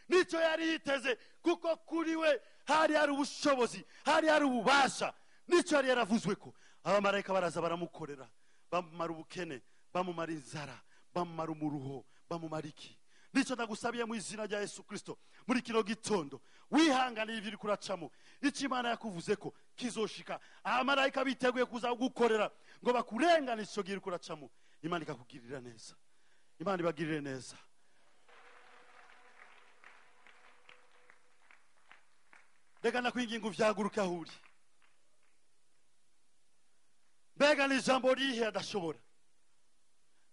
[SPEAKER 4] Nico yari yiteze, kuko kuri we hari ari ubushobozi, hari ari ububasha. Nico yari yaravuzwe ko abamarayika baraza baramukorera, bamumara ubukene, bamumara inzara, bamumara umuruho, bamumara iki. nicyo ndagusabiye mu izina rya Yesu Kristo muri kino gitondo wihanganiye ibiri kuracamo icyo Imana yakuvuze ko kizoshika abamarayika biteguye kuza gukorera ngo bakurenganishe icyo giri kuracamo Imana ikakugirira neza Imana ibagirire neza reka nakwinginga uvyaguruka aho uri mbega ni ijambo rihe adashobora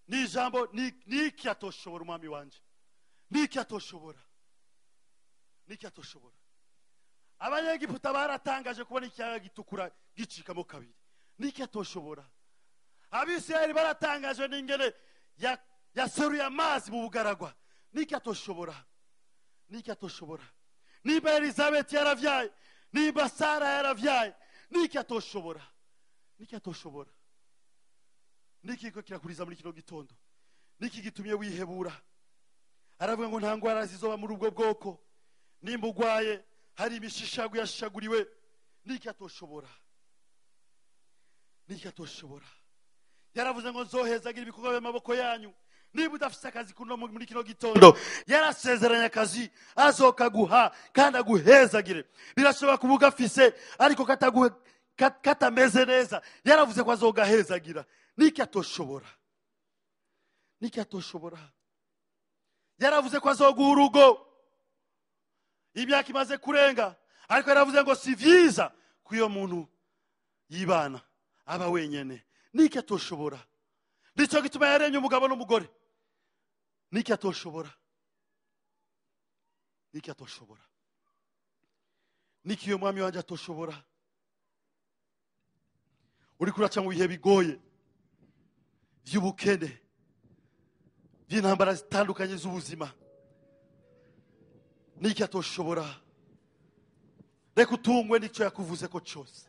[SPEAKER 4] ni ijambo niki atoshobora umwami wanje niki atoshobora abanyegiputa baratangaje kubona ikiyaga gitukura gicikamo kabiri niki atoshobora abisirayeli baratangajwe n'ingene yaseruye amazi mu bugaragwa niki atoshobora niba Elizabeth yaravyaye niba Sara yaravyaye niki atoshobora niki ko kirakuriza muri kino gitondo niki gitumye wihebura aravuga ngo nta ngwara zizoba muri ubwo bwoko nimba ugwaye hari imishishagu yashaguriwe niki atoshobora yaravuze ngo nzohezagira ibikorwa by'amaboko yanyu niba udafite akazi kuno muri kino gitondo yarasezeranya akazi azokaguha kandi aguhezagire birashobora kuba ugafise ariko katameze neza yaravuze ko azogahezagira niki atoshobora yaravuze ko azoguha urugo imyaka imaze kurenga ariko yaravuze ngo si vyiza ko iyo muntu yibana aba wenyene niki atoshobora nicyo gituma yarenye umugabo n'umugore niki atoshobora niki iyo mwami wanje atoshobora uri kuraca mu bihe bigoye by'ubukene by'intambara zitandukanye z'ubuzima niki atoshobora reka utungwe n'icyo yakuvuze ko cyose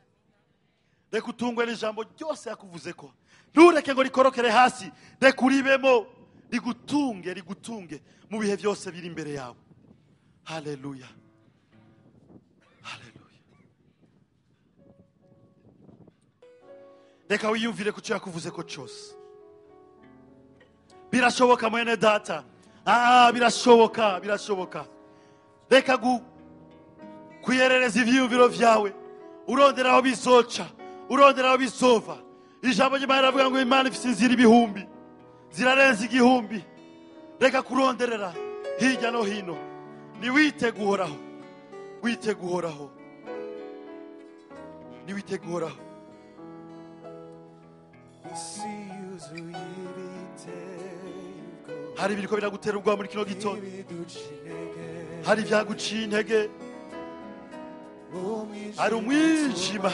[SPEAKER 4] reka utungwe n'ijambo ryose yakuvuze ko ntureke ngo rikorokere hasi reka uribemo rigutunge mu bihe byose biri imbere yawe haleluya reka wiyumvire ku cyo yakuvuze ko cyose birashoboka mwene data birashoboka reka kuyerereza ivyiyumviro vyawe urondera aho bizoca urondera aho bizova ijambo ry'Imana riravuga ngo Imana ifite inzira ibihumbi zirarenza igihumbi reka kuronderera hirya no hino niwite guhoraho hari ibiriko biragutera ubwoba muri kino gitondo hari ibyaguciye intege hari umwijima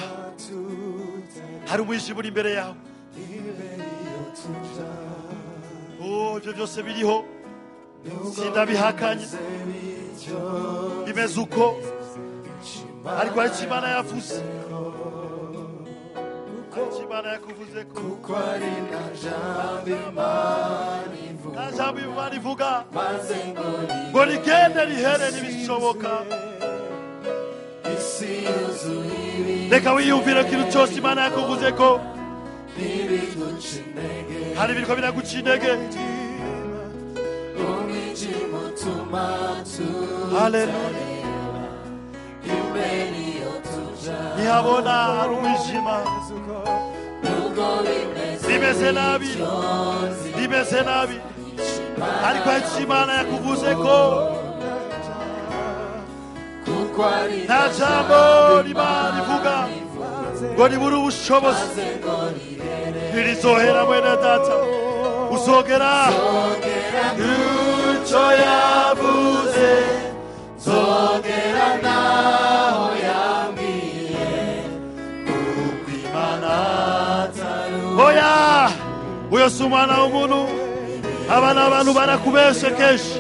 [SPEAKER 4] uri imbere yawe ibyo byose biriho sindabihakanye bimeze uko ariko hari icyo Imana yavuze Imana yakuvuze ko kuko ari nta jambo Imana ivuga ngo rigende rihere n'ibishoboka reka wiyumvire ko ikintu cyose Imana yakuvuze ko hari ibiriko biraguca intege haleluya ntihabona hari umwijima rimeze nabi ariko icyo Imana yakuvuze ko nta jambo Imana ivuga ngo nibura ubushobozi ntirizohera mwene data uzogera icyo yavuze zogera naho yambwiye kuko Imana oya uyo si umwana w'umuntu abana abantu barakubeshe kenshi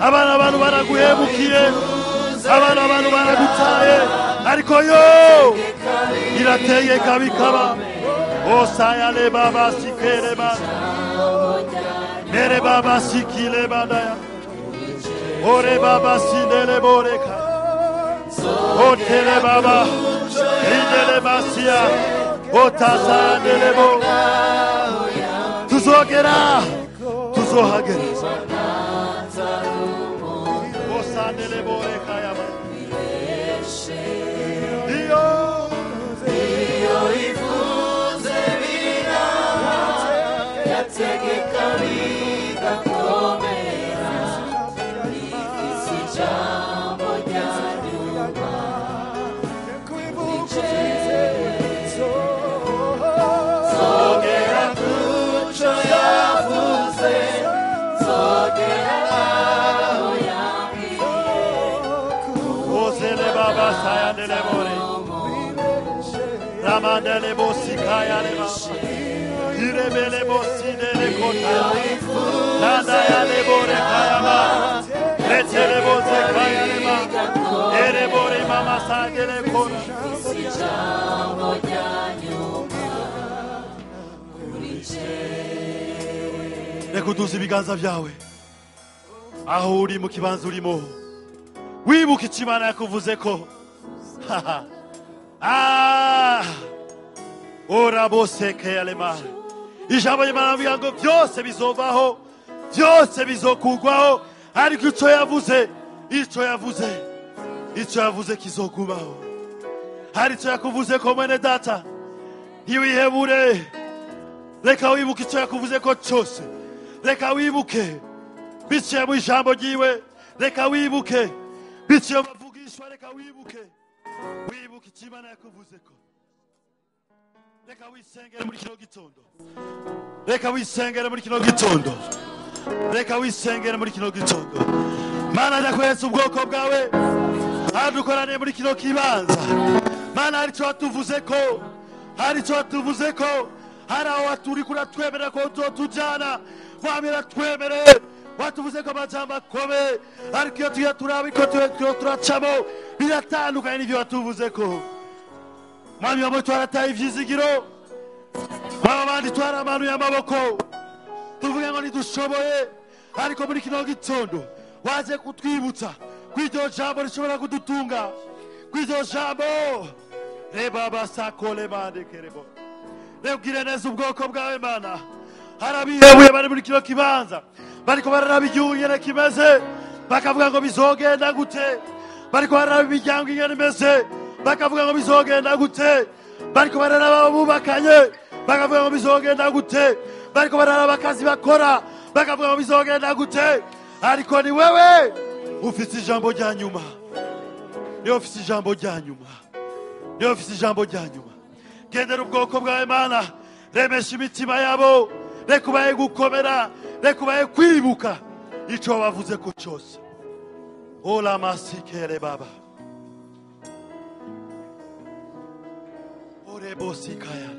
[SPEAKER 4] abana abantu baraguhemukiye abana abantu baragutaye ariko yo irategeka bikaba osaya le baba sikere bana mere baba sikile badaya ore baba sindele boreka otele baba indele basia otasandele bo tuzohagera sandele bore kayama. Dio
[SPEAKER 5] ivuze biraba yategeka bigakomera ifise ijambo rya nyuma zogera kuco yavuze zogera aho yambwiye
[SPEAKER 4] ozele baba sayandele bore. Ramandele bosi kayale baba. Irebele bosi dele kota. Nanda yale bore kayama. Retele boze kayale ma. Ere bore mama sadele kora. Rekuduza ibiganza byawe aho uri mu kibanza urimo, wibuka icyo Imana yakuvuze ko ora bose kayalema. Ijambo ry'Imana rivuga ngo byose bizovaho, byose bizokugwaho, ariko icyo yavuze kizokubaho. Hari icyo yakuvuze ko mwene data, ntiwihebure. Reka wibuke icyo yakuvuze ko cyose. Reka wibuke biciye mu ijambo ryiwe. Reka wibuke biciye mu mavugishwa. Reka wibuke icyo Imana yakuvuze ko. Reka wisengere muri kino gitondo. Reka wisengere muri kino gitondo. Reka wisengere muri kino gitondo. Mana ndakwese ubwoko bwawe adukorane muri kino kibanza. Mana hari icyo watuvuze ko, hari icyo watuvuze ko, hari aho waturi kuratwemera ko uzotujana. Mwami ratwemereye, watuvuze ko amajambo akomeye, ariko iyo tugiye turaba ko turacamo biratandukanye n'ibyo watuvuze ko. Mwami wamwe twarataye ivyizigiro, mwami abandi twaramanuye amaboko, tuvuge ngo ntidushoboye, ariko muri kino gitondo waje kutwibutsa kw'iryo jambo rishobora kudutunga, kw'iryo jambo reba basakole bandekerebo. Rebwire neza ubwoko bwawe Mana, harabihebuye bari muri kino kibanza, bariko bararaba igihugu ingene kimeze, bakavuga ngo bizogenda gute, bariko bararaba imiryango ingene imeze, bakavuga ngo bizogenda gute, bariko bararaba abubakanye, bakavuga ngo bizogenda gute, bariko bararaba akazi bakora, bakavuga ngo bizogenda gute, ariko ni wewe ufite ijambo rya nyuma. Niwe ufite ijambo rya nyuma. Niwe ufite ijambo rya nyuma. Gendera ubwoko bwawe Mana, remesha imitima yabo, reka ubahe gukomera, reka ubahe kwibuka icyo bavuze ko cyose. Ola masikere baba. Ore bosikaya.